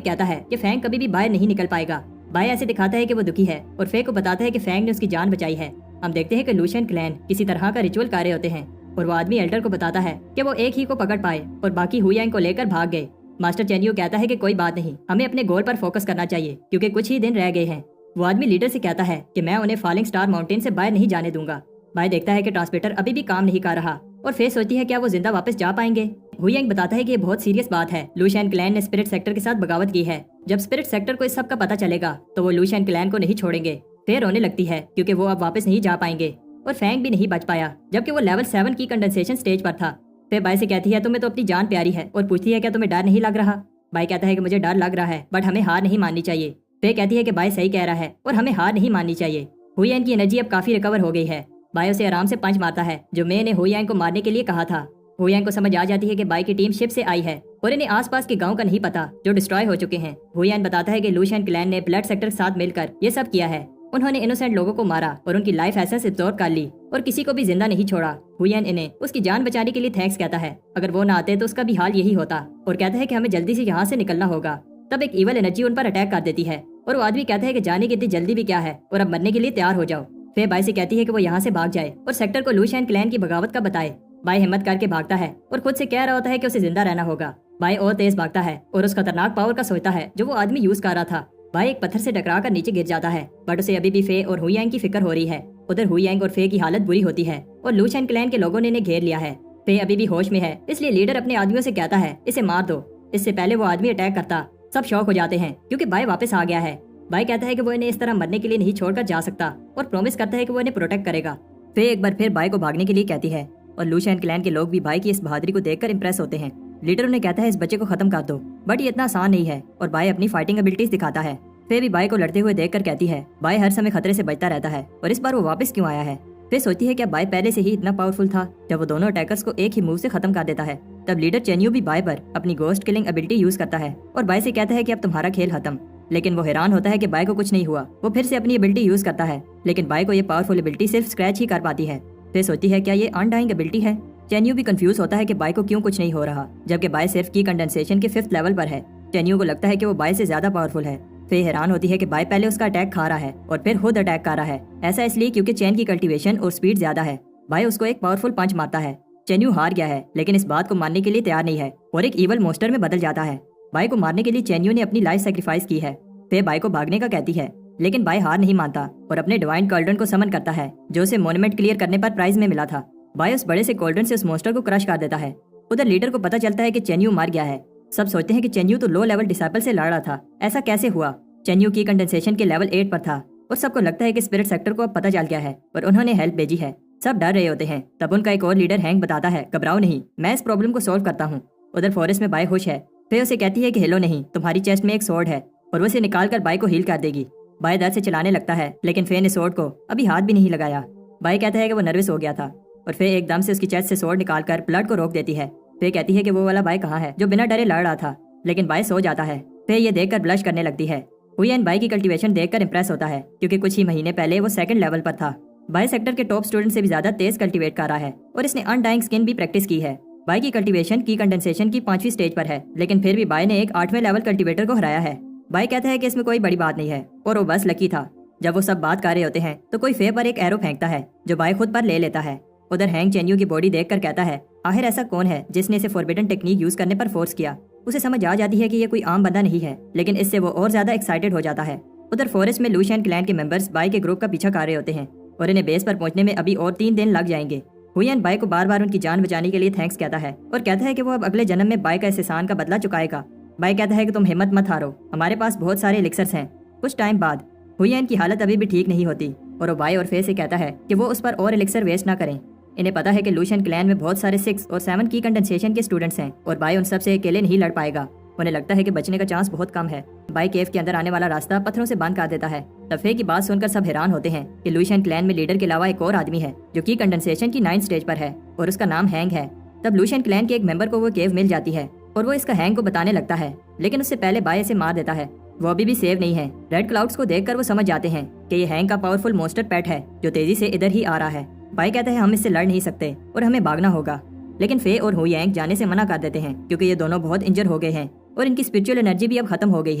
کہتا ہے کہ فینگ کبھی بھی باہر نہیں نکل پائے گا۔ بائی ایسے دکھاتا ہے کہ وہ دکھی ہے اور فے کو بتاتا ہے کہ فینگ نے اس کی جان بچائی ہے۔ ہم دیکھتے ہیں کہ لوشین کلین کسی طرح کا ریچول کر رہے ہوتے ہیں اور وہ آدمی ایلڈر کو بتاتا ہے کہ وہ ایک ہی کو پکڑ پائے اور باقی ہویانگ کو لے کر بھاگ گئے۔ ماسٹر چینیو کہتا ہے کہ کوئی بات نہیں، ہمیں اپنے گول پر فوکس کرنا چاہیے کیونکہ کچھ ہی دن رہ گئے ہیں۔ وہ آدمی لیڈر سے کہتا ہے کہ میں انہیں فالنگ سٹار ماؤنٹین سے باہر نہیں جانے دوں گا۔ بائی دیکھتا ہے کہ ٹرانسمیٹر ابھی بھی کام نہیں کر رہا اور فے سوچتی ہے کیا وہ زندہ واپس جا پائیں گے۔ ہویانگ بتاتا ہے کہ یہ بہت سیریس بات ہے، لوشین کلین نے اسپرٹ سیکٹر کے ساتھ بغاوت کی ہے۔ جب اسپرٹ سیکٹر کو اس سب کا پتہ چلے گا تو وہ لوشین کلین کو نہیں چھوڑیں گے۔ فے رونے لگتی ہے کیونکہ وہ اب واپس نہیں جا پائیں گے اور فینگ بھی نہیں بچ پایا جبکہ وہ لیول 7 کی کنڈنسیشن سٹیج پر تھا۔ فے بائی سے کہتی ہے تمہیں تو اپنی جان پیاری ہے اور پوچھتی ہے کیا تمہیں ڈر نہیں لگ رہا۔ بائی کہتا ہے کہ مجھے ڈر لگ رہا ہے بٹ ہمیں ہار نہیں ماننی چاہیے۔ فے کہتی ہے کہ بائی صحیح کہہ رہا ہے اور ہمیں ہار نہیں ماننی چاہیے۔ ہویانگ کی انرجی اب کافی ریکور ہو گئی ہے۔ بائی اسے آرام سے پنچ مارتا ہے جو مے نے ہویانگ کو مارنے کے لیے کہا تھا۔ ہویانگ کو سمجھ آ جاتی ہے کہ بائی کی ٹیم شپ سے آئی ہے اور انہیں آس پاس کے گاؤں کا نہیں پتا جو ڈسٹرائے ہو چکے ہیں۔ ہویانگ بتاتا ہے کہ لوشین کلین نے بلڈ سیکٹر کے ساتھ مل کر یہ سب کیا ہے۔ انہوں نے انوسینٹ لوگوں کو مارا اور ان کی لائف ایسنس ابزورب کر لی اور کسی کو بھی زندہ نہیں چھوڑا۔ ہویانگ انہیں اس کی جان بچانے کے لیے تھینکس کہتا ہے، اگر وہ نہ آتے تو اس کا بھی حال یہی ہوتا، اور کہتا ہے کہ ہمیں جلدی سے یہاں سے نکلنا ہوگا۔ تب ایک ایول انرجی ان پر اٹیک کر دیتی ہے اور وہ آدمی کہتا ہے کہ جانے کی اتنی جلدی بھی کیا ہے اور اب مرنے کے لیے تیار ہو جاؤ۔ فے بائی سے کہتی ہے کہ وہ یہاں سے بھاگ جائے اور سیکٹر کو لوشین کلین کی بغاوت کا بتائے۔ بائی ہمت کر کے بھاگتا ہے اور خود سے کہہ رہا ہوتا ہے کہ اسے زندہ رہنا ہوگا۔ بائی اور تیز بھاگتا ہے اور اس خطرناک پاور کا سوچتا ہے جو وہ آدمی یوز کر رہا تھا۔ بائی ایک پتھر سے ٹکرا کر نیچے گر جاتا ہے بٹ اسے ابھی بھی فے اور ہویانگ کی فکر ہو رہی ہے۔ ادھر ہویانگ اور فے کی حالت بری ہوتی ہے اور لوشین کلین کے لوگوں نے انہیں گھیر لیا ہے۔ فے ابھی بھی ہوش میں ہے اس لیے لیڈر اپنے آدمیوں سے کہتا ہے اسے مار دو۔ اس سے پہلے وہ آدمی اٹیک کرتا سب شوق ہو جاتے ہیں کیونکہ بائی واپس آ گیا ہے۔ بائی کہتا ہے کہ وہ انہیں اس طرح مرنے کے لیے نہیں چھوڑ کر جا سکتا اور پرومس کرتا ہے کہ وہ انہیں پروٹیکٹ کرے گا۔ فے ایک بار پھر بائی کو بھاگنے کے لیے کہتی ہے اور لوشین کلین کے لوگ بھی بائی کی اس بہادری کو دیکھ کر امپریس ہوتے ہیں۔ لیڈر انہیں کہتا ہے اس بچے کو ختم کر دو بٹ یہ اتنا آسان نہیں ہے اور بائی اپنی فائٹنگ ابیلٹیز دکھاتا ہے۔ فے بھی بائی کو لڑتے ہوئے دیکھ کر کہتی ہے بائی ہر سمے خطرے سے بچتا رہتا ہے اور اس بار وہ واپس کیوں آیا ہے۔ فے سوچتی ہے کہ بائی پہلے سے ہی اتنا پاورفل تھا جب وہ دونوں اٹیکرز کو ایک ہی موو سے ختم کر دیتا ہے۔ تب لیڈر چینیو بھی بائی پر اپنی گوسٹ کلنگ ابیلٹی یوز کرتا ہے اور بائی سے کہتا ہے کہ اب تمہارا کھیل ختم، لیکن وہ حیران ہوتا ہے کہ بائی کو کچھ نہیں ہوا۔ وہ پھر سے اپنی ابیلٹی یوز کرتا ہے لیکن بائی کو یہ پاورفل ابیلٹی صرف اسکریچ ہی کر پاتی ہے۔ فے سوچتی ہے کیا یہ انڈائنگ ابیلٹی ہے۔ چینیو بھی کنفیوز ہوتا ہے کہ بائی کو کیوں کچھ نہیں ہو رہا جبکہ بائی صرف کی کنڈنسیشن کے 5th لیول پر ہے۔ چینیو کو لگتا ہے کہ وہ بائی سے زیادہ پاورفل ہے۔ فے حیران ہوتی ہے کہ بائی پہلے اس کا اٹیک کھا رہا ہے اور پھر خود اٹیک کر رہا ہے، ایسا اس لیے کیونکہ چین کی کلٹیویشن اور سپیڈ زیادہ ہے۔ بائی اس کو ایک پاورفل پنچ مارتا ہے۔ چینیو ہار گیا ہے لیکن اس بات کو ماننے کے لیے تیار نہیں ہے اور ایک ایول مونسٹر میں بدل جاتا ہے۔ بائی کو مارنے کے لیے چینیو نے اپنی لائف سیکریفائس کی ہے۔ فے بائی کو بھاگنے کا کہتی ہے لیکن بائی ہار نہیں مانتا اور اپنے ڈیوائن کولڈرن کو سمن کرتا ہے جو اسے مونومنٹ کلیئر کرنے پر پرائز میں ملا تھا۔ بائی اس بڑے سے کولڈرن سے اس مونسٹر کو کرش کر دیتا ہے۔ ادھر لیڈر کو پتہ چلتا ہے کہ چینیو مر گیا ہے۔ سب سوچتے ہیں کہ چینیو تو لو لیول ڈسائپل سے لڑ رہا تھا، ایسا کیسے ہوا؟ چینیو کی کنڈنسیشن کے لیول 8 پر تھا اور سب کو لگتا ہے کہ اسپرٹ سیکٹر کو اب پتہ چل گیا ہے اور انہوں نے ہیلپ بھیجی ہے۔ سب ڈر رہے ہوتے ہیں۔ تب ان کا ایک اور لیڈر ہینگ بتاتا ہے گھبراؤ نہیں، میں اس پرابلم کو سولو کرتا ہوں۔ ادھر فورسٹ میں بائی خوش ہے۔ فے اسے کہتی ہے کہ ہلو نہیں، تمہاری چیسٹ میں ایک سورڈ ہے اور وہ اسے نکال کر بائی کو ہیل کر دے گی۔ بائی درد سے چلانے لگتا ہے لیکن فے نے سورڈ کو ابھی ہاتھ بھی نہیں لگایا۔ بائی کہتا ہے کہ وہ نروس ہو گیا تھا اور فے ایک دم سے اس کی چیسٹ سے سورڈ نکال کر بلڈ کو روک دیتی ہے۔ فے کہتی ہے کہ وہ والا بائی کہاں ہے جو بنا ڈرے لڑ رہا تھا، لیکن بائی سو جاتا ہے۔ فے یہ دیکھ کر بلش کرنے لگتی ہے۔ ہویانگ بائی کی کلٹیویشن دیکھ کر امپریس ہوتا ہے کیونکہ کچھ ہی مہینے پہلے وہ 2nd لیول پر تھا۔ بائی سیکٹر کے ٹاپ اسٹوڈنٹ سے بھی زیادہ تیز کلٹیویٹ کر رہا ہے اور اس نے انڈائنگ اسکن بھی پریکٹس کی ہے۔ بائی کی کلٹیویشن کی کنڈنسیشن کی 5ویں سٹیج پر ہے لیکن پھر بھی بائی نے ایک 8ویں لیول کلٹیویٹر کو ہرایا ہے۔ بائی کہتا ہے کہ اس میں کوئی بڑی بات نہیں ہے اور وہ بس لکی تھا۔ جب وہ سب بات کر رہے ہوتے ہیں تو کوئی فے پر ایک ایرو پھینکتا ہے جو بائی خود پر لے لیتا ہے۔ ادھر ہینگ چینیو کی باڈی دیکھ کر کہتا ہے آخر ایسا کون ہے جس نے اسے فوربیڈن ٹیکنیک یوز کرنے پر فورس کیا۔ اسے سمجھ آ جاتی ہے کہ یہ کوئی عام بندہ نہیں ہے لیکن اس سے وہ اور زیادہ ایکسائٹیڈ ہو جاتا ہے۔ ادھر فورسٹ میں لوشین کلین کے ممبرز بائی کے گروپ کا پیچھا کر رہے ہوتے ہیں اور انہیں بیس پر پہنچنے میں ابھی اور 3 دن لگ جائیں گے۔ ہویانگ بائی کو بار بار ان کی جان بچانے کے لیے تھینکس کہتا ہے اور کہتا ہے کہ وہ اب اگلے جنم میں بائی کا اس احسان کا بدلہ چکائے گا۔ بائی کہتا ہے کہ تم ہمت مت ہارو، ہمارے پاس بہت سارے ایلکسرز ہیں۔ کچھ ٹائم بعد ہویانگ کی حالت ابھی بھی ٹھیک نہیں ہوتی اور وہ بائی اور فے سے کہتا ہے کہ وہ اس پر اور ایلکسر ویسٹ نہ کریں۔ انہیں پتا ہے کہ لوشین کلین میں بہت سارے 6 اور 7 کی کنڈنسیشن کے اسٹوڈنٹس ہیں اور بائی ان سب سے اکیلے نہیں لڑ پائے گا۔ انہیں لگتا ہے کہ بچنے کا چانس بہت کم ہے۔ بائی کیف کے اندر آنے والا راستہ پتھروں سے بند کر دیتا ہے۔ فے کی بات سن کر سب حیران ہوتے ہیں کہ لوشین کلین میں لیڈر کے علاوہ ایک اور آدمی ہے جو کی کنڈنسیشن کی 9 سٹیج پر ہے اور اس کا نام ہینگ ہے۔ تب لوشین کلین کے ایک ممبر کو وہ کیو مل جاتی ہے اور وہ اس کا ہینگ کو بتانے لگتا ہے لیکن اس سے پہلے بائی اسے مار دیتا ہے۔ وہ ابھی بھی سیو نہیں ہے۔ ریڈ کلاؤڈز کو دیکھ کر وہ سمجھ جاتے ہیں کہ یہ ہینگ کا پاورفل مونسٹر پیٹ ہے جو تیزی سے ادھر ہی آ رہا ہے۔ بائی کہتا ہے ہم اس سے لڑ نہیں سکتے اور ہمیں بھاگنا ہوگا، لیکن فے اور ہویانگ جانے سے منع کر دیتے ہیں کیونکہ یہ دونوں بہت انجر ہو گئے ہیں اور ان کی اسپرچل انرجی بھی اب ختم ہو گئی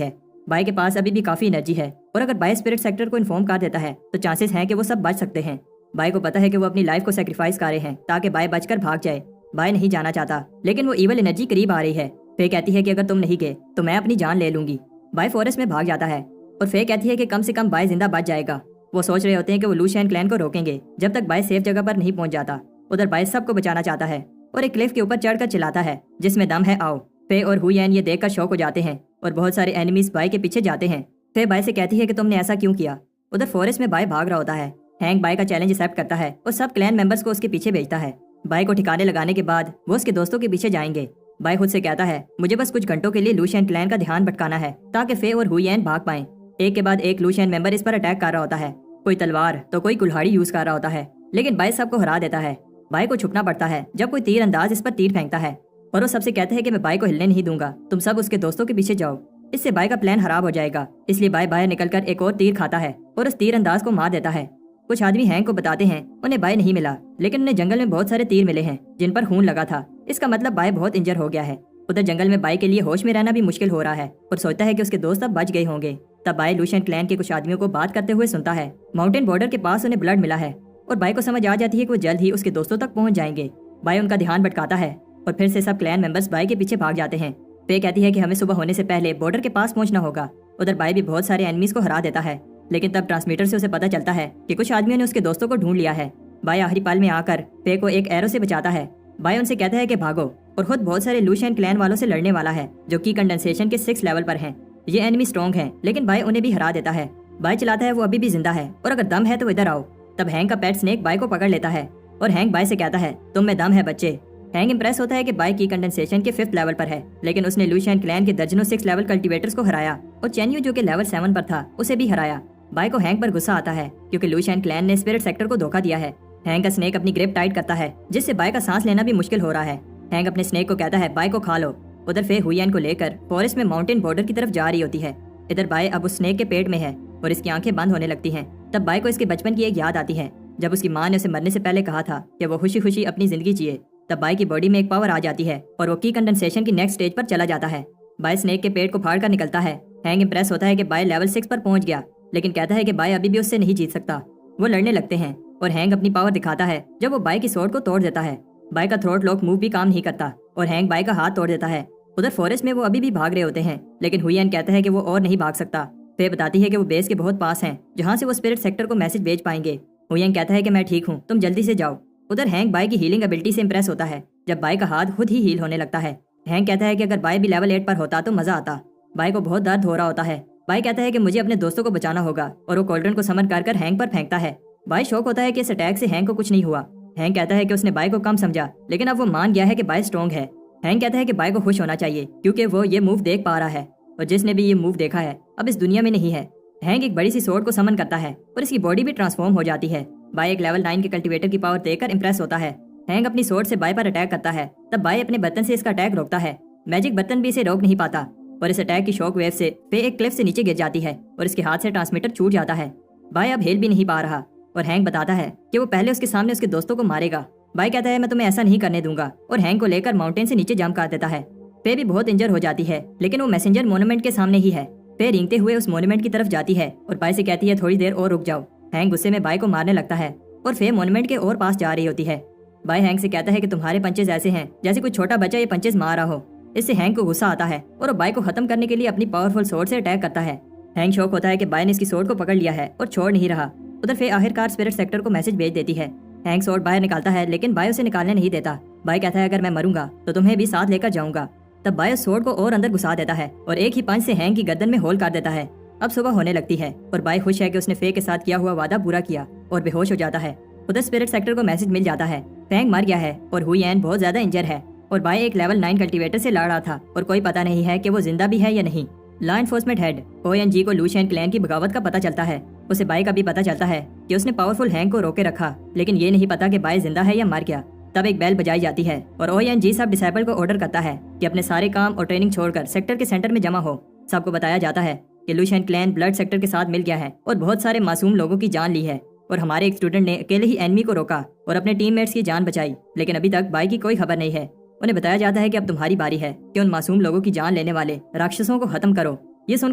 ہے۔ بائی کے پاس ابھی بھی کافی انرجی ہے اور اگر بائی اسپرٹ سیکٹر کو انفارم کر دیتا ہے تو چانسز ہیں کہ وہ سب بچ سکتے ہیں۔ بائی کو پتا ہے کہ وہ اپنی لائف کو سیکریفائس کر رہے ہیں تاکہ بائی بچ کر بھاگ جائے۔ بائی نہیں جانا چاہتا لیکن وہ ایول انرجی قریب آ رہی ہے۔ فے کہتی ہے کہ اگر تم نہیں گئے تو میں اپنی جان لے لوں گی۔ بائی فورسٹ میں بھاگ جاتا ہے اور فے کہتی ہے کہ کم سے کم بائی زندہ بچ جائے گا۔ وہ سوچ رہے ہوتے ہیں کہ وہ لوشین کلین کو روکیں گے جب تک بائی سیف جگہ پر نہیں پہنچ جاتا۔ ادھر بائی سب کو بچانا چاہتا ہے اور ایک کلف کے اوپر چڑھ کر چلاتا ہے جس میں دم ہے آؤ۔ فے اور ہوین یہ دیکھ کر شوق ہو جاتے ہیں اور بہت سارے اینیمیز بائی کے پیچھے جاتے ہیں۔ فے بائی سے کہتی ہے کہ تم نے ایسا کیوں کیا۔ ادھر فورسٹ میں بائی بھاگ رہا ہوتا ہے۔ ہینک بائی کا چیلنج ایکسپٹ کرتا ہے اور سب کلین ممبرز کو اس کے پیچھے بھیجتا ہے۔ بائی کو ٹھکانے لگانے کے بعد وہ اس کے دوستوں کے پیچھے جائیں گے۔ بائی خود سے کہتا ہے مجھے بس کچھ گھنٹوں کے لیے لوشین کلین کا دھیان بھٹکانا ہے تاکہ فے اور ہوین بھاگ پائیں۔ ایک کے بعد ایک لوشین ممبر اس پر اٹیک کر رہا ہوتا ہے، کوئی تلوار تو کوئی کلہاڑی یوز کر رہا ہوتا ہے، لیکن بائی سب کو ہرا دیتا ہے۔ بائی کو چھپنا پڑتا ہے جب کوئی تیر انداز اس پر تیر پھینکتا ہے اور وہ سب سے کہتا ہے کہ میں بائی کو ہلنے نہیں دوں گا، تم سب اس کے دوستوں کے پیچھے جاؤ۔ اس سے بائی کا پلان خراب ہو جائے گا، اس لیے بائی باہر نکل کر ایک اور تیر کھاتا ہے اور اس تیر انداز کو مار دیتا ہے۔ کچھ آدمی ہینک کو بتاتے ہیں انہیں بائی نہیں ملا، لیکن انہیں جنگل میں بہت سارے تیر ملے ہیں جن پر خون لگا تھا۔ اس کا مطلب بائی بہت انجر ہو گیا ہے۔ ادھر جنگل میں بائی کے لیے ہوش میں رہنا بھی مشکل ہو رہا ہے اور سوچتا ہے کہ اس کے دوست اب بچ گئے ہوں گے۔ تب بائی لوشین کلین کے کچھ آدمیوں کو بات کرتے ہوئے سنتا ہے۔ ماؤنٹین بارڈر کے پاس انہیں بلڈ ملا ہے اور بائی کو سمجھ آ جاتی ہے کہ وہ جلد ہی اس کے دوستوں تک پہنچ جائیں گے۔ بائی ان کا دھیان بھٹکاتا ہے اور پھر سے سب کلین ممبرز بائی کے پیچھے بھاگ جاتے ہیں۔ فے کہتی ہے کہ ہمیں صبح ہونے سے پہلے بارڈر کے پاس پہنچنا ہوگا۔ ادھر بائی بھی بہت سارے اینیمیز کو ہرا دیتا ہے، لیکن تب ٹرانسمیٹر سے اسے پتہ چلتا ہے کہ کچھ آدمیوں نے اس کے دوستوں کو ڈھونڈ لیا ہے۔ بائی آخری پل میں آ کر فے کو ایک ایرو سے بچاتا ہے۔ بائی ان سے کہتا ہے کہ بھاگو اور خود بہت سارے لوشین کلین والوں سے لڑنے والا ہے جو کی کنڈنسیشن کے 6 لیول پر ہیں۔ یہ اینیمی اسٹرانگ ہیں لیکن بائی انہیں بھی ہرا دیتا ہے۔ بائی چلاتا ہے وہ ابھی بھی زندہ ہے اور اگر دم ہے تو ادھر آؤ۔ تب ہینک کا پیٹ سنیک بائی کو پکڑ لیتا ہے اور ہینک بائی سے کہتا ہے تم میں دم ہے بچے۔ ہینک امپریس ہوتا ہے کہ بائی کی کنڈنسیشن کے 5 لیول پر ہے، لیکن اس نے لوشین کلین کے درجنوں 6 لیول کلٹیویٹرز کو ہرایا اور چینیو جو کہ لیول 7 پر تھا اسے بھی ہرایا۔ بائی کو ہینک پر غصہ آتا ہے کیونکہ لوشین کلین نے اسپرٹ سیکٹر کو دھوکہ دیا ہے۔ ہینک کا سنیک اپنی گریپ ٹائٹ کرتا ہے جس سے بائی کا سانس لینا بھی مشکل ہو رہا ہے۔ ہینک اپنے سنیک کو کہتا ہے بائی کو کھا لو۔ ادھر فے ہوین کو لے کر فورسٹ میں ماؤنٹین بارڈر کی طرف جا رہی ہوتی ہے۔ ادھر بائی اب اس سنیک کے پیٹ میں ہے اور اس کی آنکھیں بند ہونے لگتی ہیں۔ تب بائی کو اس کے بچپن کی ایک یاد آتی ہے جب اس کی ماں نے اسے مرنے سے پہلے کہا تھا کہ وہ خوشی خوشی اپنی زندگی جیے۔ تب بائی کی باڈی میں ایک پاور آ جاتی ہے اور وہ کی کنڈنسیشن کی نیکسٹ سٹیج پر چلا جاتا ہے۔ بائی سنیک کے پیٹ کو پھاڑ کر نکلتا ہے۔ ہینک امپریس ہوتا ہے کہ بائی لیول 6 پر پہنچ گیا، لیکن کہتا ہے کہ بائی ابھی بھی اس سے نہیں جیت سکتا۔ وہ لڑنے لگتے ہیں اور ہینک اپنی پاور دکھاتا ہے جب وہ بائی کی سورڈ کو توڑ دیتا ہے۔ بائی کا تھروٹ لاک موو بھی کام نہیں کرتا اور ہینک بائی کا ہاتھ توڑ دیتا ہے۔ ادھر فورسٹ میں وہ ابھی بھی بھاگ رہے ہوتے ہیں، لیکن ہوین کہتا ہے کہ وہ اور نہیں بھاگ سکتا۔ فے بتاتی ہے کہ وہ بیس کے بہت پاس ہیں جہاں سے وہ اسپرٹ سیکٹر کو میسج بھیج پائیں گے۔ ہوین کہتا ہے کہ میں ٹھیک ہوں، تم جلدی سے جاؤ۔ ادھر ہینک بائی کی ہیلنگ ابیلٹی سے امپریس ہوتا ہے جب بائی کا ہاتھ خود ہی ہیل ہونے لگتا ہے۔ ہینک کہتا ہے کہ اگر بائی بھی لیول 8 پر ہوتا تو مزہ آتا۔ بائی کو بہت درد ہو رہا ہوتا ہے۔ بائی کہتا ہے کہ مجھے اپنے دوستوں کو بچانا ہوگا اور وہ کولڈرن کو سمن کر ہینک پر پھینکتا ہے۔ بائی شوق ہوتا ہے کہ اس اٹیک سے ہینک کو کچھ نہیں ہوا۔ ہینک کہتا ہے کہ اس نے بائی کو کم سمجھا، لیکن اب وہ مان گیا ہے کہ بائی اسٹرانگ ہے۔ ہینک کہتا ہے کہ بائی کو خوش ہونا چاہیے کیونکہ وہ یہ موو دیکھ پا رہا ہے اور جس نے بھی یہ موو دیکھا ہے اب اس دنیا میں نہیں ہے۔ ہینک ایک بڑی سی سورڈ کو سمن کرتا ہے اور اس کی باڈی بھی ٹرانسفارم ہو جاتی ہے۔ بائی ایک لیول 9 کے کلٹیویٹر کی پاور دیکھ کر امپریس ہوتا ہے۔ ہینک اپنی سورڈ سے بائی پر اٹیک کرتا ہے، تب بائی اپنے برتن سے اس کا اٹیک روکتا ہے۔ میجک برتن بھی اسے روک نہیں پاتا اور اس اٹیک کی شاک ویو سے فے ایک کلف سے نیچے گر جاتی ہے اور اس کے ہاتھ سے ٹرانسمیٹر چھوٹ جاتا ہے۔ بائی اب ہیل بھی نہیں پا رہا اور ہینک بتاتا ہے کہ وہ پہلے اس کے سامنے اس کے دوستوں کو مارے گا۔ بائی کہتا ہے میں تمہیں ایسا نہیں کرنے دوں گا اور ہینک کو لے کر ماؤنٹین سے نیچے جمپ کر دیتا ہے۔ فے بھی بہت انجر ہو جاتی ہے، لیکن وہ میسنجر مونومنٹ کے سامنے ہی ہے۔ فے رینگتے ہوئے اس مونومنٹ کی طرف جاتی ہے اور بائی سے کہتی ہے تھوڑی دیر اور رک جاؤ۔ ہینک غصے میں بائی کو مارنے لگتا ہے اور فے مونومنٹ کے اور پاس جا رہی ہوتی ہے۔ بائی ہینک سے کہتا ہے کہ تمہارے پنچز ایسے ہیں جیسے کوئی چھوٹا بچہ یہ پنچز مار رہا ہو۔ اس سے ہینک کو غصہ آتا ہے اور وہ بائی کو ختم کرنے کے لیے اپنی پاورفل سورڈ سے اٹیک کرتا ہے۔ ہینک شوق ہوتا ہے کہ بائی نے اس کی سورڈ کو پکڑ لیا ہے اور چھوڑ نہیں رہا۔ ادھر فے آخرکار اسپرٹ سیکٹر کو میسج بھیج دیتی ہے۔ ہینک سورڈ باہر نکالتا ہے لیکن بائی اسے نکالنے نہیں دیتا۔ بائی کہتا ہے اگر میں مروں گا تو تمہیں بھی ساتھ لے کر جاؤں گا۔ تب بائی اس سورڈ کو اور اندر گھسا دیتا ہے اور ایک ہی پنچ سے ہینک کی گردن میں ہول کر دیتا ہے۔ اب صبح ہونے لگتی ہے اور بائی خوش ہے کہ اس نے فے کے ساتھ کیا ہوا وعدہ پورا کیا اور بے ہوش ہو جاتا ہے۔ ادھر اسپرٹ سیکٹر کو میسج مل جاتا ہے فینگ مر گیا ہے اور ہوین بہت زیادہ انجر ہے اور بائی ایک لیول 9 کلٹیویٹر سے لڑ رہا تھا اور کوئی پتہ نہیں ہے کہ وہ زندہ بھی ہے یا نہیں۔ لا انفورسمنٹ ہیڈ ONG کو لوشین کلین کی بغاوت کا پتہ چلتا ہے۔ اسے بائی کا بھی پتہ چلتا ہے کہ اس نے پاورفل ہینک کو روکے رکھا، لیکن یہ نہیں پتا کہ بائی زندہ ہے یا مر گیا۔ تب ایک بیل بجائی جاتی ہے اور ONG سب ڈسائبل کو آرڈر کرتا ہے کہ اپنے سارے کام اور ٹریننگ چھوڑ کر سیکٹر کے سینٹر میں جمع ہو۔ سب کو بتایا جاتا ہے کہ لوشین کلین بلڈ سیکٹر کے ساتھ مل گیا ہے اور بہت سارے معصوم لوگوں کی جان لی ہے، اور ہمارے ایک اسٹوڈنٹ نے اکیلے ہی اینمی کو روکا اور اپنے ٹیم میٹس کی جان بچائی، لیکن ابھی تک بائی کی کوئی خبر نہیں ہے۔ انہیں بتایا جاتا ہے کہ اب تمہاری باری ہے کہ ان معصوم لوگوں کی جان لینے والے راکشسوں کو ختم کرو۔ یہ سن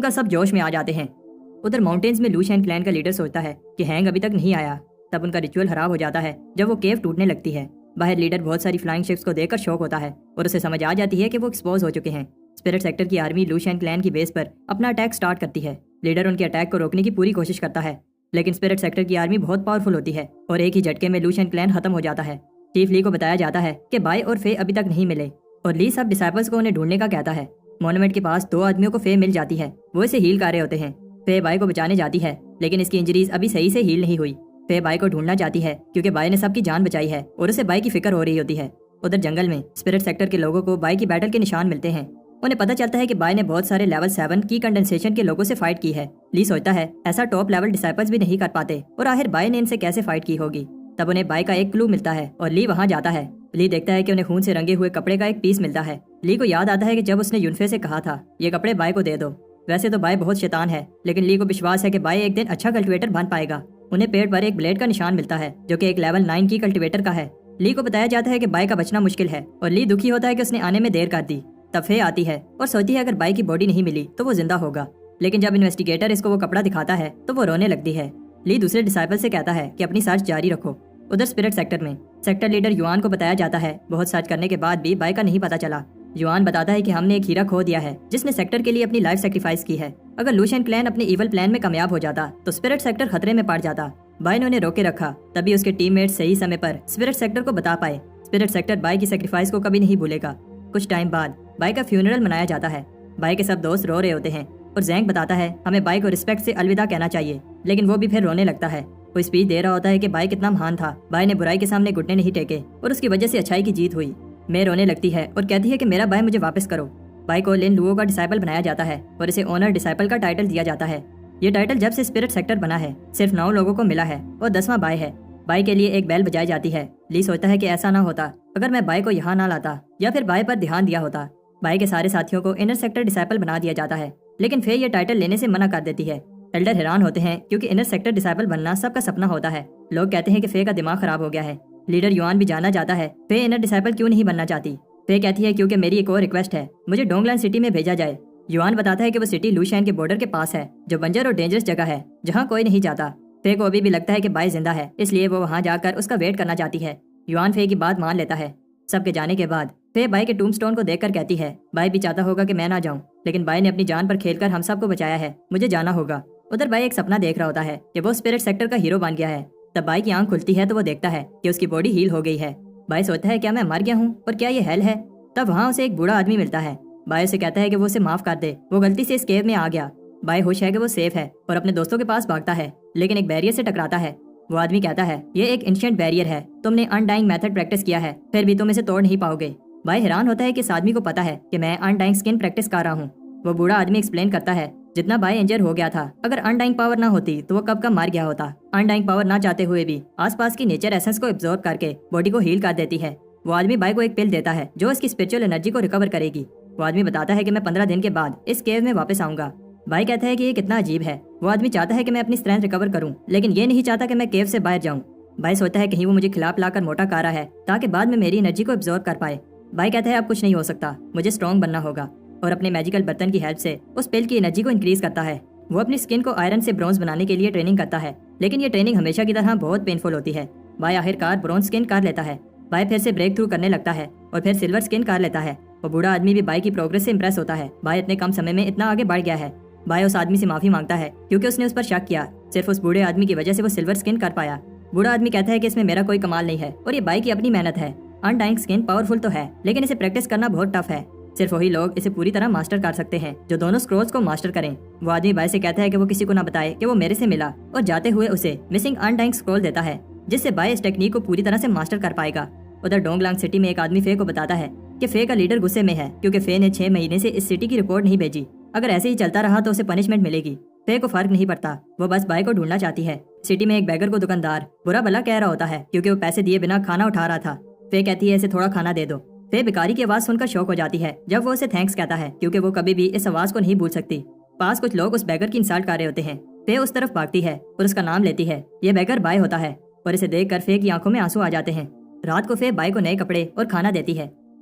کر سب جوش میں آ جاتے ہیں۔ ادھر ماؤنٹینز میں لو شین کلین کا لیڈر سوچتا ہے کہ ہینگ ابھی تک نہیں آیا۔ تب ان کا ریچول خراب ہو جاتا ہے جب وہ کیو ٹوٹنے لگتی ہے۔ باہر لیڈر بہت ساری فلائنگ شپس کو دیکھ کر شوک ہوتا ہے اور اسے سمجھ آ جاتی ہے کہ وہ ایکسپوز ہو چکے ہیں۔ اسپرٹ سیکٹر کی آرمی لو شین کلین کی بیس پر اپنا اٹیک سٹارٹ کرتی ہے۔ لیڈر ان کے اٹیک کو روکنے کی پوری کوشش کرتا ہے، لیکن اسپرٹ سیکٹر کی آرمی بہت پاورفل ہوتی ہے اور ایک ہی جھٹکے میں لو شین کلین ختم ہو جاتا ہے۔ چیف لی کو بتایا جاتا ہے کہ بائے اور فے ابھی تک نہیں ملے اور لی سب ڈسائپلز کو انہیں ڈھونڈنے کا کہتا ہے۔ مونومنٹ کے پاس 2 آدمیوں کو فے مل جاتی ہے، وہ اسے ہیل کر رہے ہوتے ہیں۔ فے بائے کو بچانے جاتی ہے لیکن اس کی انجریز ابھی صحیح سے ہیل نہیں ہوئی۔ فے بائے کو ڈھونڈنا چاہتی ہے کیونکہ بائے نے سب کی جان بچائی ہے اور اسے بائے کی فکر ہو رہی ہوتی ہے۔ ادھر جنگل میں اسپرٹ سیکٹر کے لوگوں کو بائے کی بیٹل کے نشان ملتے ہیں۔ انہیں پتہ چلتا ہے کہ بائے نے بہت سارے لیول 7 کی کنڈنسیشن کے لوگوں سے فائٹ کی ہے۔ لی سوچتا ہے ایسا ٹاپ لیول ڈسائپلز بھی نہیں کر پاتے اور آخر بائے نے ان سے کیسے فائٹ کی ہوگی۔ تب انہیں بائے کا ایک کلو ملتا ہے اور لی وہاں جاتا ہے۔ لی دیکھتا ہے کہ انہیں خون سے رنگے ہوئے کپڑے کا ایک پیس ملتا ہے۔ لی کو یاد آتا ہے کہ جب اس نے یونفے سے کہا تھا یہ کپڑے بائے کو دے دو۔ ویسے تو بائے بہت شیطان ہے لیکن لی کو وشواس ہے کہ بائے ایک دن اچھا کلٹیویٹر بن پائے گا۔ انہیں پیڑ پر ایک بلیڈ کا نشان ملتا ہے جو کہ ایک لیول 9 کی کلٹیویٹر کا ہے۔ لی کو بتایا جاتا ہے کہ بائے کا بچنا مشکل ہے اور لی دکھی ہوتا ہے کہ اس نے آنے میں دیر کر دی۔ تب فے آتی ہے اور سوچتی ہے اگر بائے کی باڈی نہیں ملی تو وہ زندہ ہوگا، لیکن جب انویسٹیگیٹر اس کو وہ کپڑا دکھاتا ہے تو وہ رونے لگتی ہے۔ لی دوسرے ڈسائپل سے کہتا ہے کہ اپنی سرچ جاری رکھو۔ ادھر اسپرٹ سیکٹر میں سیکٹر لیڈر یوان کو بتایا جاتا ہے بہت سرچ کرنے کے بعد بھی بائے کا نہیں پتا چلا۔ یوان بتاتا ہے کہ ہم نے ایک ہیرا کھو دیا ہے جس نے سیکٹر کے لیے اپنی لائف سیکریفائس کی ہے۔ اگر لو شین کلین اپنے ایول پلان میں کامیاب ہو جاتا تو اسپرٹ سیکٹر خطرے میں پڑ جاتا۔ بائے نے انہیں روکے رکھا تبھی اس کے ٹیم میٹ صحیح سمے پر اسپرٹ سیکٹر کو بتا پائے۔ اسپرٹ سیکٹر بائے کی سیکریفائس کو کبھی نہیں بھولے گا۔ کچھ ٹائم بعد بائے کا فیونرل منایا جاتا ہے۔ بائے کے سب دوست رو رہے ہوتے ہیں اور زینگ بتاتا ہے ہمیں بائے کو رسپیکٹ سے الوداع کہنا چاہیے، لیکن وہ بھی پھر رونے لگتا ہے۔ وہ اسپیچ دے رہا ہوتا ہے کہ بائے کتنا مہان تھا، بائے نے برائی کے سامنے گھٹنے نہیں ٹیکے اور اس کی وجہ سے اچھائی کی جیت ہوئی۔ میں رونے لگتی ہے اور کہتی ہے کہ میرا بائے مجھے واپس کرو۔ بائے کو لین لوو کا ڈسائپل بنایا جاتا ہے اور اسے اونر ڈسائپل کا ٹائٹل دیا جاتا ہے۔ یہ ٹائٹل جب سے اسپرٹ سیکٹر بنا ہے صرف 9 لوگوں کو ملا ہے اور 10واں بائے ہے۔ بائے کے لیے ایک بیل بجائی جاتی ہے۔ لی سوچتا ہے کہ ایسا نہ ہوتا اگر میں بائے کو یہاں نہ لاتا یا پھر بائے پر دھیان دیا ہوتا۔ بائے کے سارے ساتھیوں کو انر سیکٹر ڈسائپل بنا دیا جاتا ہے لیکن فے یہ ٹائٹل لینے سے منع کر دیتی ہے۔ ایلڈر حیران ہوتے ہیں کیونکہ انر سیکٹر ڈسائپل بننا سب کا سپنا ہوتا ہے۔ لوگ کہتے ہیں کہ فے کا دماغ خراب ہو گیا ہے۔ لیڈر یوان بھی جانا جاتا ہے فے انر ڈسائپل کیوں نہیں بننا چاہتی۔ فے کہتی ہے کیونکہ میری ایک اور ریکویسٹ ہے، مجھے ڈونگلان سٹی میں بھیجا جائے۔ یوان بتاتا ہے کہ وہ سٹی لو شین کے بارڈر کے پاس ہے جو بنجر اور ڈینجرس جگہ ہے جہاں کوئی نہیں جاتا۔ فے کو ابھی بھی لگتا ہے کہ بائے زندہ ہے اس لیے وہ وہاں جا کر اس کا ویٹ کرنا چاہتی ہے۔ یوان فے کی بات مان لیتا ہے۔ سب کے جانے کے بعد فے بائے کے ٹوم سٹون کو دیکھ کر کہتی ہے بائے بھی چاہتا ہوگا کہ میں نہ جاؤں لیکن بائے نے اپنی جان پر کھیل کر ہم سب کو بچایا ہے، مجھے جانا ہوگا۔ ادھر بائے ایک سپنا دیکھ رہا ہوتا ہے کہ وہ اسپرٹ سیکٹر کا ہیرو بن گیا ہے۔ تب بائے کی آنکھ کھلتی ہے تو وہ دیکھتا ہے کہ اس کی باڈی ہیل ہو گئی ہے۔ بائے سوچتا ہے کیا میں مر گیا ہوں اور کیا یہ ہیل ہے؟ تب وہاں اسے ایک بوڑھا آدمی ملتا ہے۔ بائے اسے کہتا ہے کہ وہ اسے معاف کر دے، وہ غلطی سے اس کیو میں آ گیا۔ بائے خوش ہے کہ وہ سیف ہے اور اپنے دوستوں کے پاس بھاگتا ہے لیکن ایک بیریئر سے ٹکراتا ہے۔ وہ آدمی کہتا ہے یہ ایک انشینٹ بیریئر ہے، تم نے انڈائنگ میتھڈ پریکٹس کیا ہے پھر بھی تم اسے توڑ نہیں پاؤ گے۔ بائے حیران ہوتا ہے کہ اس آدمی کو پتا ہے کہ میں انڈائنگ سکن پریکٹس کر رہا ہوں۔ وہ بوڑھا آدمی ایکسپلین کرتا ہے جتنا بائے انجر ہو گیا تھا اگر انڈائنگ پاور نہ ہوتی تو وہ کب کا مار گیا ہوتا۔ انڈائنگ پاور نہ چاہتے ہوئے بھی آس پاس کی نیچر ایسنس کو ابزورب کر کے باڈی کو ہیل کر دیتی ہے۔ وہ آدمی بائے کو ایک پل دیتا ہے جو اس کی اسپرچل انرجی کو ریکور کرے گی۔ وہ آدمی بتاتا ہے کہ میں 15 دن کے بعد اس کیو میں واپس آؤں گا۔ بائے کہتا ہے کہ یہ کتنا عجیب ہے۔ وہ آدمی چاہتا ہے کہ میں اپنی اسٹرینتھ ریکور کروں لیکن یہ نہیں چاہتا کہ میں کیو سے باہر جاؤں۔ بائے سوچتا ہے کہیں وہ مجھے کھلا پلا کر موٹا کر رہا ہے تاکہ بعد میں میری انرجی کو ابزورب کر پائے۔ بائے کہتا ہے اب کچھ نہیں ہو سکتا، مجھے اسٹرانگ بننا ہوگا اور اپنے میجیکل برتن کی ہیلپ سے اس پل کی انرجی کو انکریز کرتا ہے۔ وہ اپنی سکن کو آئرن سے برونز بنانے کے لیے ٹریننگ کرتا ہے لیکن یہ ٹریننگ ہمیشہ کی طرح بہت پینفل ہوتی ہے۔ بائے آخرکار برونز سکن کر لیتا ہے۔ بائے پھر سے بریک تھرو کرنے لگتا ہے اور پھر سلور سکن کر لیتا ہے۔ وہ بوڑھا آدمی بھی بائے کی پروگرس سے امپریس ہوتا ہے۔ بائے اتنے کم سمے میں اتنا آگے بڑھ گیا ہے۔ بائے اس آدمی سے معافی مانگتا ہے کیونکہ اس نے اس پر شک کیا، صرف اس بوڑھے آدمی کی وجہ سے وہ سلور سکن کر پایا۔ بوڑھا آدمی کہتا ہے کہ اس میں میرا کوئی کمال نہیں ہے اور یہ بائے کی اپنی محنت ہے۔ انڈائنگ سکن پاورفل تو ہے لیکن اسے پریکٹس کرنا بہت ٹف ہے، صرف وہی لوگ اسے پوری طرح ماسٹر کر سکتے ہیں جو دونوں اسکرولز کو ماسٹر کریں۔ وہ آدمی بائے سے کہتا ہے کہ وہ کسی کو نہ بتائے کہ وہ میرے سے ملا اور جاتے ہوئے اسے مسنگ انڈائنگ اسکرول دیتا ہے جس سے بائے اس ٹیکنیک کو پوری طرح سے ماسٹر کر پائے گا۔ ادھر ڈونگلانگ سٹی میں ایک آدمی فے کو بتاتا ہے کہ فے کا لیڈر غصے میں ہے کیونکہ فے نے 6 مہینے سے اس سٹی کی رپورٹ نہیں بھیجی، اگر ایسے ہی چلتا رہا تو اسے پنشمنٹ ملے گی۔ فے کو فرق نہیں پڑتا، وہ بس بائے کو ڈھونڈنا چاہتی ہے۔ سٹی میں ایک بیگر کو دکاندار برا بلا کہہ رہا ہوتا ہے کیونکہ وہ پیسے دیے بنا کھانا اٹھا رہا تھا۔ فے کہتی ہے اسے تھوڑا کھانا دے دو۔ فے بیکاری کی آواز سن کر شوک ہو جاتی ہے جب وہ اسے تھینکس کہتا ہے کیونکہ وہ کبھی بھی اس آواز کو نہیں بھول سکتی۔ پاس کچھ لوگ اس بیگر کی انسالٹ کر رہے ہوتے ہیں۔ فے اس طرف بھاگتی ہے اور اس کا نام لیتی ہے۔ یہ بیگر بائے ہوتا ہے اور اسے دیکھ کر فے کی آنکھوں میں آنسو آ جاتے ہیں۔ رات کو فے بائے کو نئے کپڑے اور کھانا دیتی ہے۔